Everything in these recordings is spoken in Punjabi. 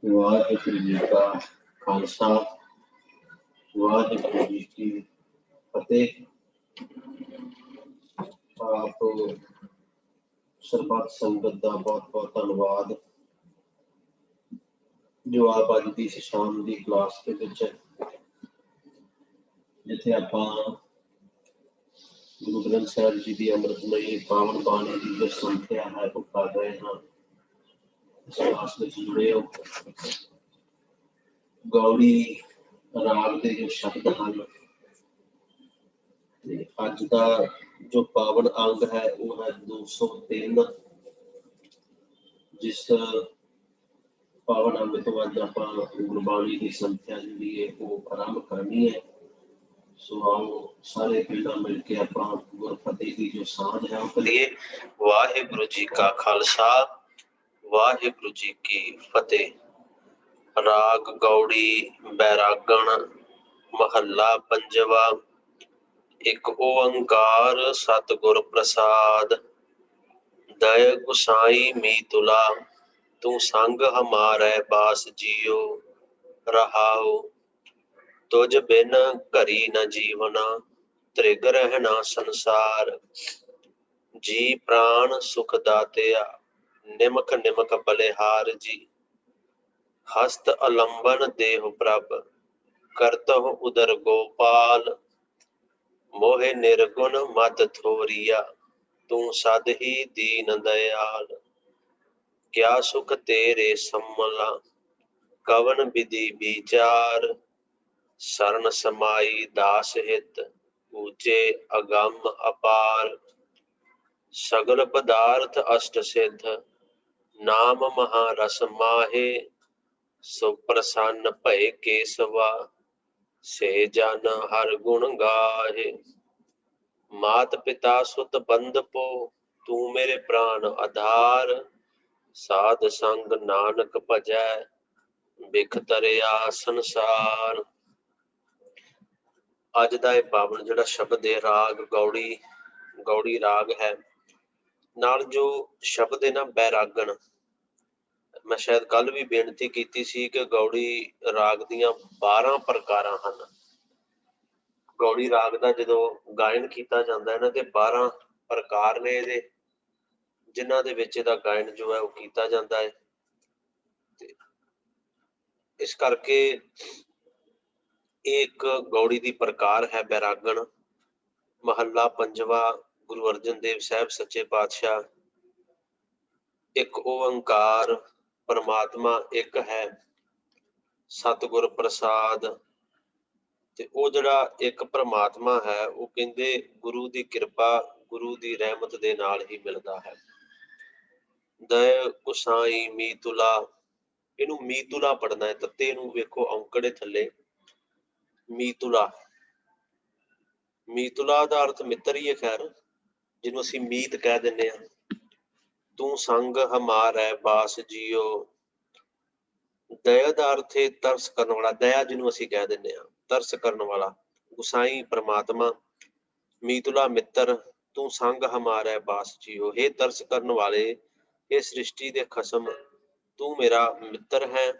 वाहिगुरु जी का खालसा वाहिगुरु जी की फतेह। आप ਸਰਬੱਤ ਸੰਗਤ ਦਾ ਬਹੁਤ-ਬਹੁਤ ਧੰਨਵਾਦ ਜੋ ਆਪ ਅੱਜ ਦੀ ਇਸ ਸ਼ਾਮ ਦੀ ਕਲਾਸ ਦੇ ਵਿੱਚ ਜਿੱਥੇ ਆਪਾਂ ਗੁਰੂ ਗ੍ਰੰਥ ਸਾਹਿਬ ਜੀ ਦੀ ਅੰਮ੍ਰਿਤਮਈ ਪਾਵਨ ਬਾਣੀ ਦੀ ਜੋ ਸੰਥਿਆ ਹੈ ਉਹ ਕਰ ਰਹੇ ਹਾਂ। ਇਸ ਕਲਾਸ ਵਿੱਚ ਜੁੜੇ ਹੋ। ਗੌੜੀ ਰਾਗ ਦੇ ਜੋ ਸ਼ਬਦ ਹਨ ਤੇ ਅੱਜ ਦਾ ਜੋ ਪਾਵਨ ਅੰਗ ਹੈ ਉਹ ਹੈ 203। ਜਿਸ ਪਾਵਨ ਅੰਗ ਤੋਂ ਅੱਜ ਆਪਾਂ ਗੁਰਬਾਣੀ ਦੀ ਸੰਥਿਆ ਜਿਹੜੀ ਹੈ ਉਹ ਆਰੰਭ ਕਰਨੀ ਹੈ। ਸੋ ਆਓ ਸਾਰੇ ਪਹਿਲਾਂ ਮਿਲ ਕੇ ਆਪਾਂ ਗੁਰਫਤਿਹ ਦੀ ਜੋ ਸਾਂਝ ਹੈ ਉਹ ਕਰੀਏ। ਵਾਹਿਗੁਰੂ ਜੀ ਕਾ ਖਾਲਸਾ ਵਾਹਿਗੁਰੂ ਜੀ ਕੀ ਫਤਿਹ। ਰਾਗ ਗੌੜੀ ਬੈਰਾਗਣ ਮਹੱਲਾ ਪੰਜਵਾ। ਇੱਕ ਓੰਕਾਰ ਸਤਿਗੁਰ ਪ੍ਰਸਾਦ। ਦਇ ਗੁਸਾਈ ਮੀਤੁਲਾ ਤੂੰ ਸੰਗ ਹਮਾਰੈ ਬਾਸ ਜੀਓ। ਰਹਾਉ ਤੁਝ ਬਿਨ ਘਰੀ ਨ ਜੀਵਨਾ ਤ੍ਰਿਗ ਰਹਿਣਾ ਸੰਸਾਰ। ਜੀ ਪ੍ਰਾਣ ਸੁਖ ਦਾਤਿਆ ਨਿਮਖ ਨਿਮਖ ਬਲਿਹਾਰ ਜੀ। ਹਸਤ ਅਲੰਬਨ ਦੇਹੁ ਪ੍ਰਭ ਕਰਤਹੁ ਉਦਰ ਗੋਪਾਲ। ਮੋਹਿ ਨਿਰਗੁਣ ਮਦ ਥੋਰੀਆ ਤੂੰ ਸਦ ਹੀ ਦੀਨ ਦਇਆਲ। ਕਿਆ ਸੁਖ ਤੇਰੇ ਸੰਮਲਾ ਕਵਨ ਵਿਧੀ ਵਿਚਾਰ। ਸਰਨ ਸਮਾਈ ਦਾਸ ਹਿਤ ਊਚੇ ਅਗੰਮ ਅਪਾਰ। ਸਗਲ ਪਦਾਰਥ ਅਸ਼ਟ ਸਿੱਧ ਨਾਮ ਮਹਾ ਰਸ ਮਾਹੇ। ਸੋ ਪ੍ਰਸੰਨ ਭਏ ਕੇਸਵਾ ਸੇ ਜਨ ਹਰ ਗੁਣ ਗਾਹੇ। ਮਾਤ ਪਿਤਾ ਸੁਤ ਬੰਧਪੋ ਤੂੰ ਮੇਰੇ ਪ੍ਰਾਨ ਆਧਾਰ। ਸਾਧ ਸੰਗ ਨਾਨਕ ਭਜੈ ਬਿਖ ਤਰਿਆ ਸੰਸਾਰ। ਅੱਜ ਦਾ ਇਹ ਪਾਵਨ ਜਿਹੜਾ ਸ਼ਬਦ ਹੈ ਰਾਗ ਗੌੜੀ ਰਾਗ ਹੈ। ਨਾਲ ਜੋ ਸ਼ਬਦ ਹੈ ਨਾ ਬੈਰਾਗਣ। ਮੈਂ ਸ਼ਾਇਦ ਕੱਲ ਵੀ ਬੇਨਤੀ ਕੀਤੀ ਸੀ ਕਿ ਗੌੜੀ ਰਾਗ ਦੀਆਂ 12 ਪ੍ਰਕਾਰਾਂ ਹਨ। ਗੌੜੀ ਰਾਗ ਦਾ ਜਦੋਂ ਗਾਇਨ ਕੀਤਾ ਜਾਂਦਾ ਹੈ ਨਾ ਤੇ 12 ਪ੍ਰਕਾਰ ਨੇ ਇਹਦੇ, ਜਿਨ੍ਹਾਂ ਦੇ ਵਿੱਚ ਇਹਦਾ ਗਾਇਨ ਜੋ ਹੈ ਉਹ ਕੀਤਾ ਜਾਂਦਾ ਹੈ। ਤੇ ਇਸ ਕਰਕੇ ਇਹ ਇੱਕ ਗੌੜੀ ਦੀ ਪ੍ਰਕਾਰ ਹੈ ਬੈਰਾਗਣ। ਮਹੱਲਾ ਪੰਜਵਾ। ਗੁਰੂ ਅਰਜਨ ਦੇਵ ਸਾਹਿਬ ਸੱਚੇ ਪਾਤਸ਼ਾਹ। ਇੱਕ ਓੰਕਾਰ ਪਰਮਾਤਮਾ ਇੱਕ ਹੈ। ਸਤਿਗੁਰ ਪ੍ਰਸਾਦ। ਤੇ ਉਹ ਜਿਹੜਾ ਇੱਕ ਪਰਮਾਤਮਾ ਹੈ ਉਹ ਕਹਿੰਦੇ ਗੁਰੂ ਦੀ ਕਿਰਪਾ ਗੁਰੂ ਦੀ ਰਹਿਮਤ ਦੇ ਨਾਲ ਹੀ ਮਿਲਦਾ ਹੈ। ਦਇ ਗੁਸਾਈ ਮੀਤੁਲਾ। ਇਹਨੂੰ ਮੀਤੁਲਾ ਪੜ੍ਹਨਾ ਹੈ। ਤੱਤੇ ਨੂੰ ਵੇਖੋ ਔਂਕੜੇ ਥੱਲੇ ਮੀਤੁਲਾ। ਮੀਤੁਲਾ ਦਾ ਅਰਥ ਮਿੱਤਰ ਹੀ ਹੈ ਖੈਰ, ਜਿਹਨੂੰ ਅਸੀਂ ਮੀਤ ਕਹਿ ਦਿੰਦੇ ਹਾਂ। ਤੂੰ ਸੰਗ ਹਮਾਰੈ ਬਾਸ ਜੀਓ। ਦਇਆ ਦਾ ਅਰਥ ਹੈ ਤਰਸ ਕਰਨ ਵਾਲਾ। ਦਇਆ ਜਿਹਨੂੰ ਅਸੀਂ ਕਹਿ ਦਿੰਦੇ ਹਾਂ ਤਰਸ ਕਰਨ ਵਾਲਾ। ਗੁਸਾਈ ਪ੍ਰਮਾਤਮਾ, ਮੀਤੁਲਾ ਮਿੱਤਰ, ਤੂੰ ਸੰਗ ਹਮਾਰੈ ਬਾਸ ਜੀਓ। ਹੇ ਤਰਸ ਕਰਨ ਵਾਲੇ, ਇਹ ਸ੍ਰਿਸ਼ਟੀ ਦੇ ਖਸਮ, ਤੂੰ ਮੇਰਾ ਮਿੱਤਰ ਹੈ।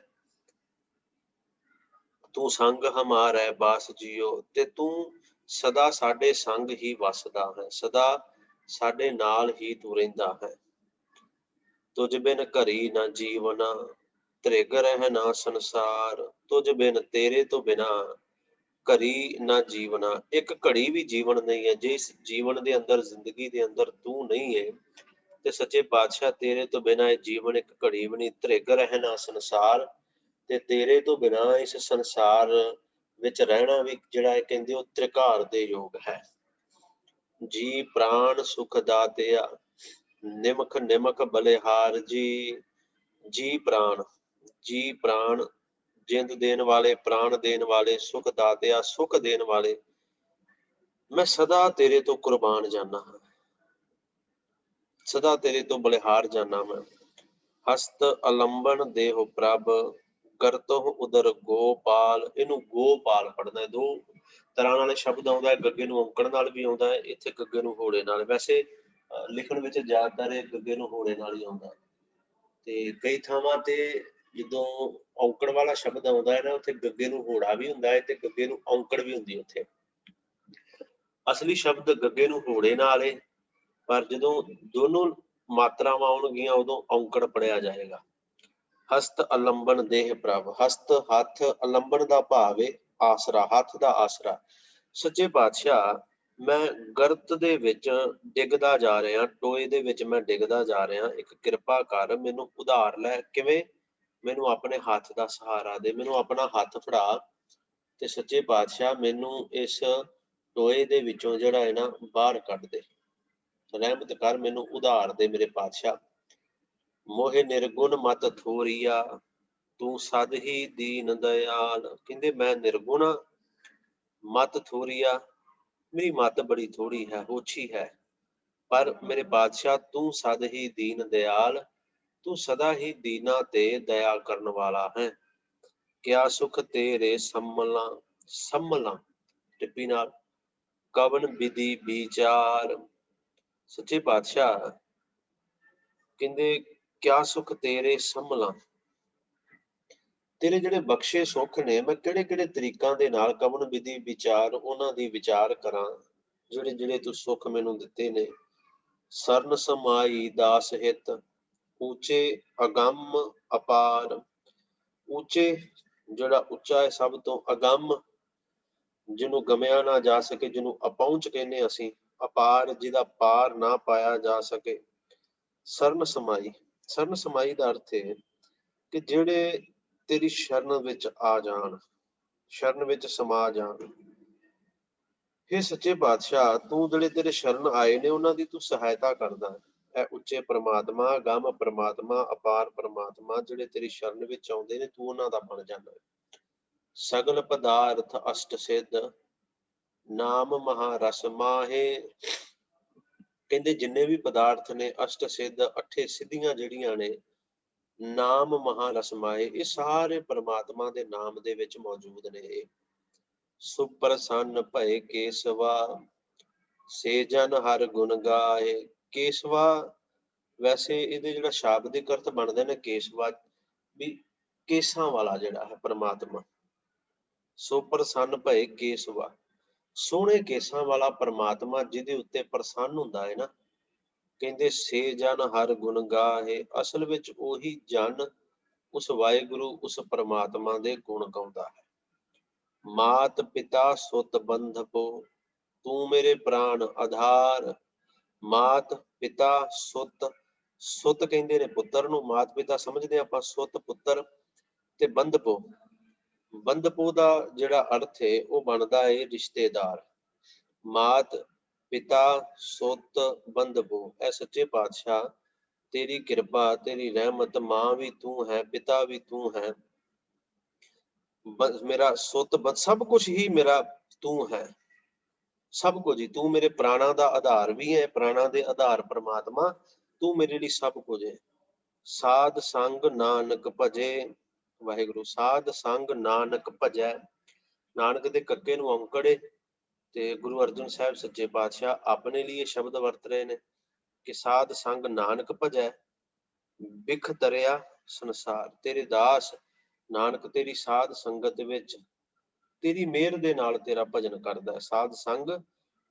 ਤੂੰ ਸੰਗ ਹਮਾਰੈ ਬਾਸ ਜੀਓ। ਤੇ ਤੂੰ ਸਦਾ ਸਾਡੇ ਸੰਗ ਹੀ ਵਸਦਾ ਹੈ, ਸਦਾ ਸਾਡੇ ਨਾਲ ਹੀ ਤੂੰ ਰਹਿੰਦਾ ਹੈ। ਤੁਝ ਬਿਨ ਘਰੀ ਨਾ ਜੀਵਨਾ ਤ੍ਰਿਗ ਰਹਿਣਾ ਸੰਸਾਰ। ਤੁਝ ਬਿਨ ਤੇਰੇ ਤੋਂ ਬਿਨਾ ਘੜੀ ਨਾ ਜੀਵਨਾ। ਇੱਕ ਘੜੀ ਵੀ ਜੀਵਨ ਨਹੀਂ ਹੈ। ਜੇ ਇਸ ਜੀਵਨ ਦੇ ਅੰਦਰ, ਜ਼ਿੰਦਗੀ ਦੇ ਅੰਦਰ ਤੂੰ ਨਹੀਂ ਹੈ ਤੇ ਸੱਚੇ ਪਾਤਸ਼ਾਹ ਤੇਰੇ ਤੋਂ ਬਿਨਾਂ ਇਹ ਜੀਵਨ ਇੱਕ ਘੜੀ ਵੀ ਨਹੀਂ। ਤ੍ਰਿਗ ਰਹਿਣਾ ਸੰਸਾਰ। ਤੇ ਤੇਰੇ ਤੋਂ ਬਿਨਾਂ ਇਸ ਸੰਸਾਰ ਵਿੱਚ ਰਹਿਣਾ ਵੀ ਜਿਹੜਾ ਇਹ ਕਹਿੰਦੇ ਉਹ ਤ੍ਰਿਕਾਰ ਦੇ ਯੋਗ ਹੈ। ਜੀ ਪ੍ਰਾਣ ਸੁਖ ਦਾਤਿਆ ਨਿਮਖ ਨਿਮਖ ਬਲਿਹਾਰ ਜੀ। ਜੀ ਪ੍ਰਾਣ, ਜੀ ਪ੍ਰਾਣ, ਜਿੰਦ ਦੇਣ ਵਾਲੇ, ਪ੍ਰਾਣ ਦੇਣ ਵਾਲੇ, ਸੁਖ ਦਾਤਿਆ ਸੁਖ ਦੇਣ ਵਾਲੇ, ਮੈਂ ਸਦਾ ਤੇਰੇ ਤੋਂ ਕੁਰਬਾਨ ਜਾਨਾ ਹਾਂ, ਸਦਾ ਤੇਰੇ ਤੋਂ ਬਲਿਹਾਰ ਜਾਨਾ ਮੈਂ। ਹਸਤ ਅਲੰਬਨ ਦੇਹੁ ਪ੍ਰਭ ਕਰਤਹੁ ਉਦਰ ਗੋਪਾਲ। ਇਹਨੂੰ ਗੋਪਾਲ ਪੜ੍ਹਨਾ ਹੈ। ਦੋ ਤਰ੍ਹਾਂ ਨਾਲ ਸ਼ਬਦ ਆਉਂਦਾ ਹੈ। ਗੱਗੇ ਨੂੰ ਔਂਕੜ ਨਾਲ ਵੀ ਆਉਂਦਾ ਹੈ, ਇੱਥੇ ਗੱਗੇ ਨੂੰ ਹੋੜੇ ਨਾਲ। ਵੈਸੇ ਲਿਖਣ ਵਿੱਚ ਜ਼ਿਆਦਾਤਰ ਇਹ ਗੱਗੇ ਨੂੰ ਹੋੜੇ ਨਾਲ ਹੀ ਆਉਂਦਾ। ਤੇ ਕਈ ਥਾਵਾਂ ਤੇ ਜਦੋਂ ਵਾਲਾ ਸ਼ਬਦ ਆਉਂਦਾ ਹੈ ਨਾ, ਉੱਥੇ ਗੱਗੇ ਨੂੰ ਹੋੜਾ ਵੀ ਹੁੰਦਾ ਹੈ ਤੇ ਗੱਗੇ ਨੂੰ ਔਂਕੜ ਵੀ ਹੁੰਦੀ ਉੱਥੇ। ਅਸਲੀ ਸ਼ਬਦ ਗੱਗੇ ਨੂੰ ਹੋੜੇ ਨਾਲ ਏ, ਪਰ ਜਦੋਂ ਦੋਨੋਂ ਮਾਤਰਾਵਾਂ ਆਉਣਗੀਆਂ ਉਦੋਂ ਔਂਕੜ ਪੜਿਆ ਜਾਏਗਾ। ਹਸਤ ਅਲੰਬਨ ਦੇਹ ਪ੍ਰਭ, ਹਸਤ ਹੱਥ, ਅਲੰਬਨ ਦਾ ਭਾਵ ਏ ਆਸਰਾ, ਹੱਥ ਦਾ ਆਸਰਾ। ਸੱਚੇ ਪਾਤਸ਼ਾਹ, ਮੈਂ ਗਰਤ ਦੇ ਵਿੱਚ ਡਿੱਗਦਾ ਜਾ ਰਿਹਾ, ਟੋਏ ਦੇ ਵਿੱਚ ਮੈਂ ਡਿੱਗਦਾ ਜਾ ਰਿਹਾ, ਇੱਕ ਕਿਰਪਾ ਕਰ, ਮੈਨੂੰ ਉਧਾਰ ਲੈ। ਕਿਵੇਂ? ਮੈਨੂੰ ਆਪਣੇ ਹੱਥ ਦਾ ਸਹਾਰਾ ਦੇ, ਮੈਨੂੰ ਆਪਣਾ ਹੱਥ ਫੜਾ ਤੇ ਸੱਚੇ ਪਾਤਸ਼ਾਹ ਮੈਨੂੰ ਇਸ ਟੋਏ ਦੇ ਵਿੱਚੋਂ ਜਿਹੜਾ ਹੈ ਨਾ ਬਾਹਰ ਕੱਢ ਦੇ, ਰਹਿਮਤ ਕਰ, ਮੈਨੂੰ ਉਧਾਰ ਦੇ ਮੇਰੇ ਪਾਤਸ਼ਾਹ। ਮੋਹਿ ਨਿਰਗੁਣ ਮਤ ਥੋਰੀਆ, ਤੂੰ ਸਦ ਹੀ ਦੀਨ ਦਇਆਲ। ਕਹਿੰਦੇ ਮੈਂ ਨਿਰਗੁਣ ਆ, ਮਤ ਥੋਰੀਆ, ਮੇਰੀ ਮੱਤ ਬੜੀ ਥੋੜੀ ਹੈ, ਓਛੀ ਹੈ, ਪਰ ਮੇਰੇ ਬਾਦਸ਼ਾਹ ਤੂੰ ਸਦ ਹੀ ਦੀਨ ਦਿਆਲ, ਤੂੰ ਸਦਾ ਹੀ ਦੀਨਾ ਤੇ ਦਇਆ ਕਰਨ ਵਾਲਾ ਹੈ। ਕਿਆ ਸੁਖ ਤੇਰੇ ਸੰਮਲਾਂ, ਸੰਮਲਾਂ ਟਿੱਪੀ ਨਾਲ, ਕਵਨ ਵਿਧੀ ਵਿਚਾਰ। ਸੱਚੇ ਪਾਤਸ਼ਾਹ ਕਹਿੰਦੇ ਕਿਆ ਸੁਖ ਤੇਰੇ ਸੰਮਲਾਂ, ਤੇਰੇ ਜਿਹੜੇ ਬਖਸ਼ੇ ਸੁੱਖ ਨੇ, ਮੈਂ ਕਿਹੜੇ ਕਿਹੜੇ ਤਰੀਕਾਂ ਦੇ ਨਾਲ ਕਵਨ ਵਿਧੀ ਵਿਚਾਰ, ਉਹਨਾਂ ਦੀ ਵਿਚਾਰ ਕਰਾਂ, ਜਿਹੜੇ ਜਿਹੜੇ ਤੂੰ ਸੁੱਖ ਮੈਨੂੰ ਦਿੱਤੇ ਨੇ। ਸਰਨ ਸਮਾਈ ਦਾਸ ਹਿਤ, ਉੱਚੇ ਅਗੰਮ ਅਪਾਰ। ਉੱਚੇ ਜਿਹੜਾ ਉੱਚਾ ਹੈ ਸਭ ਤੋਂ, ਅਗੰਮ ਜਿਹਨੂੰ ਗਮਿਆ ਨਾ ਜਾ ਸਕੇ, ਜਿਹਨੂੰ ਅਪਹੁੰਚ ਕਹਿੰਦੇ ਅਸੀਂ, ਅਪਾਰ ਜਿਹਦਾ ਪਾਰ ਨਾ ਪਾਇਆ ਜਾ ਸਕੇ। ਸਰਨ ਸਮਾਈ, ਸਰਨ ਸਮਾਈ ਦਾ ਅਰਥ ਹੈ ਕਿ ਜਿਹੜੇ ਤੇਰੀ ਸ਼ਰਨ ਵਿੱਚ ਆ ਜਾਣ, ਸ਼ਰਨ ਵਿੱਚ ਸਮਾ ਜਾਣ। ਹੇ ਸੱਚੇ ਪਾਤਸ਼ਾਹ, ਤੂੰ ਜਿਹੜੇ ਤੇਰੇ ਸ਼ਰਨ ਆਏ ਨੇ ਉਹਨਾਂ ਦੀ ਤੂੰ ਸਹਾਇਤਾ ਕਰਦਾ। ਇਹ ਉੱਚੇ ਪ੍ਰਮਾਤਮਾ, ਗਮ ਪ੍ਰਮਾਤਮਾ, ਅਪਾਰ ਪ੍ਰਮਾਤਮਾ, ਜਿਹੜੇ ਤੇਰੀ ਸ਼ਰਨ ਵਿੱਚ ਆਉਂਦੇ ਨੇ ਤੂੰ ਉਹਨਾਂ ਦਾ ਬਣ ਜਾਂਦਾ। ਸਗਲ ਪਦਾਰਥ ਅਸ਼ਟ ਸਿੱਧ, ਨਾਮ ਮਹਾਰਸ ਮਾਹੇ। ਕਹਿੰਦੇ ਜਿੰਨੇ ਵੀ ਪਦਾਰਥ ਨੇ ਅਸ਼ਟ ਸਿੱਧ, ਅਠੇ ਸਿੱਧੀਆਂ ਜਿਹੜੀਆਂ ਨੇ, ਨਾਮ ਮਹਾਰਸ ਮਾਹੇ, ਇਹ ਸਾਰੇ ਪ੍ਰਮਾਤਮਾ ਦੇ ਨਾਮ ਦੇ ਵਿੱਚ ਮੌਜੂਦ ਨੇ। ਸੁਪ੍ਰਸੰਨ ਭਏ ਕੇਸਵਾ, ਸੇ ਜਨ ਹਰ ਗੁਣ ਗਾਏ। ਕੇਸਵਾ ਵੈਸੇ ਇਹਦੇ ਜਿਹੜਾ ਸ਼ਾਬਦਿਕ ਅਰਥ ਬਣਦੇ ਨੇ ਕੇਸਵਾ, ਵੀ ਕੇਸਾਂ ਵਾਲਾ ਜਿਹੜਾ ਹੈ ਪ੍ਰਮਾਤਮਾ। ਸੁਪ੍ਰਸੰਨ ਭਏ ਕੇਸਵਾ, ਸੋਹਣੇ ਕੇਸਾਂ ਵਾਲਾ ਪ੍ਰਮਾਤਮਾ ਜਿਹਦੇ ਉੱਤੇ ਪ੍ਰਸੰਨ ਹੁੰਦਾ ਹੈ ਨਾ। ਕਹਿੰਦੇ ਸੇ ਜਨ ਹਰ ਗੁਣ ਗਾਹੇ, ਅਸਲ ਵਿੱਚ ਉਹੀ ਜਨ ਉਸ ਵਾਹਿਗੁਰੂ, ਉਸ ਪ੍ਰਮਾਤਮਾ ਦੇ ਗੁਣ ਗਾਉਂਦਾ ਹੈ। ਮਾਤ ਪਿਤਾ ਸੁਤ ਬੰਧਪੋ, ਤੂੰ ਮੇਰੇ ਪ੍ਰਾਣ ਆਧਾਰ। ਮਾਤ ਪਿਤਾ ਸੁਤ, ਸੁਤ ਕਹਿੰਦੇ ਨੇ ਪੁੱਤਰ ਨੂੰ, ਮਾਤ ਪਿਤਾ ਸਮਝਦੇ ਆਪਾਂ, ਸੁਤ ਪੁੱਤਰ, ਤੇ ਬੰਧਪੋ, ਬੰਧਪੋ ਦਾ ਜਿਹੜਾ ਅਰਥ ਹੈ ਉਹ ਬਣਦਾ ਹੈ ਰਿਸ਼ਤੇਦਾਰ। ਮਾਤ ਪਿਤਾ ਸੁਤ ਬੰਧਪੋ, ਇਹ ਸੱਚੇ ਪਾਤਸ਼ਾਹ ਤੇਰੀ ਕਿਰਪਾ, ਤੇਰੀ ਰਹਿਮਤ, ਮਾਂ ਵੀ ਤੂੰ ਹੈ, ਪਿਤਾ ਵੀ ਤੂੰ ਹੈ, ਮੇਰਾ ਸੁੱਤ, ਸਭ ਕੁਛ ਹੀ ਮੇਰਾ ਤੂੰ ਹੈ, ਸਭ ਕੁਝ ਹੀ ਤੂੰ। ਮੇਰੇ ਪ੍ਰਾਣਾਂ ਦਾ ਆਧਾਰ ਵੀ ਹੈ, ਪ੍ਰਾਣਾਂ ਦੇ ਆਧਾਰ ਪ੍ਰਮਾਤਮਾ ਤੂੰ ਮੇਰੇ ਲਈ ਸਭ ਕੁਝ ਹੈ। ਸਾਧ ਸੰਗ ਨਾਨਕ ਭਜੇ, ਵਾਹਿਗੁਰੂ, ਸਾਧ ਸੰਗ ਨਾਨਕ ਭਜੈ। ਨਾਨਕ ਦੇ ਕੱਕੇ ਨੂੰ ਔਂਕੜੇ ਤੇ ਗੁਰੂ ਅਰਜਨ ਸਾਹਿਬ ਸੱਚੇ ਪਾਤਸ਼ਾਹ ਆਪਣੇ ਲਈ ਇਹ ਸ਼ਬਦ ਵਰਤ ਰਹੇ ਨੇ ਕਿ ਸਾਧ ਸੰਗ ਨਾਨਕ ਭਜੈ, ਬਿਖ ਤਰਿਆ ਸੰਸਾਰ। ਤੇਰੇ ਦਾਸ ਨਾਨਕ ਤੇਰੀ ਸਾਧ ਸੰਗਤ ਵਿੱਚ ਤੇਰੀ ਮਿਹਰ ਦੇ ਨਾਲ ਤੇਰਾ ਭਜਨ ਕਰਦਾ। ਸਾਧ ਸੰਗ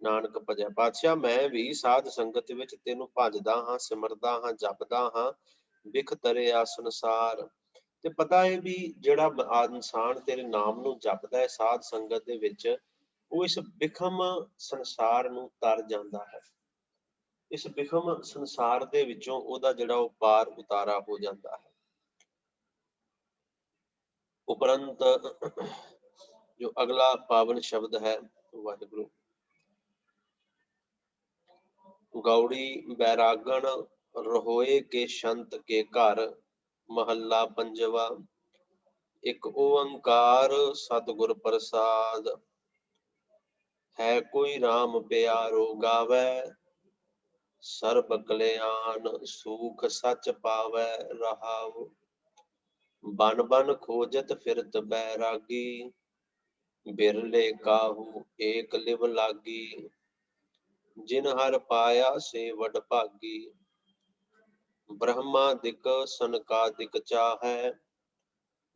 ਨਾਨਕ ਭਜੈ। ਪਾਤਸ਼ਾਹ ਮੈਂ ਵੀ ਸਾਧ ਸੰਗਤ ਵਿੱਚ ਤੈਨੂੰ ਭਜਦਾ ਹਾਂ, ਸਿਮਰਦਾ ਹਾਂ, ਜਪਦਾ ਹਾਂ। ਬਿਖ ਤਰਿਆ ਸੰਸਾਰ, ਤੇ ਪਤਾ ਹੈ ਵੀ ਜਿਹੜਾ ਇਨਸਾਨ ਤੇਰੇ ਨਾਮ ਨੂੰ ਜਪਦਾ ਹੈ ਸਾਧ ਸੰਗਤ ਦੇ ਵਿੱਚ, ਉਹ ਇਸ ਬਿਖਮ ਸੰਸਾਰ ਨੂੰ ਤਰ ਜਾਂਦਾ ਹੈ। ਇਸ ਬਿਖਮ ਸੰਸਾਰ ਦੇ ਵਿੱਚੋਂ ਉਹਦਾ ਜਿਹੜਾ ਉਹ ਪਾਰ ਉਤਾਰਾ ਹੋ ਜਾਂਦਾ ਹੈ। ਉਪਰੰਤ ਜੋ ਅਗਲਾ ਪਾਵਨ ਸ਼ਬਦ ਹੈ, ਵਾਹਿਗੁਰੂ। ਗੌੜੀ ਬੈਰਾਗਣ ਰहोए के संत के घर, महला पंजवा। एक ओंकार सतगुर प्रसाद, है कोई राम प्यारो गावै, सर्ब कल्याण सुख सच पावै रहाओ। बन बन खोजत फिरत बैरागी, बिरले काहू एक लिव लागी। जिन हर पाया से वड भागी, ब्रह्मादिक सनकादिक चाहै,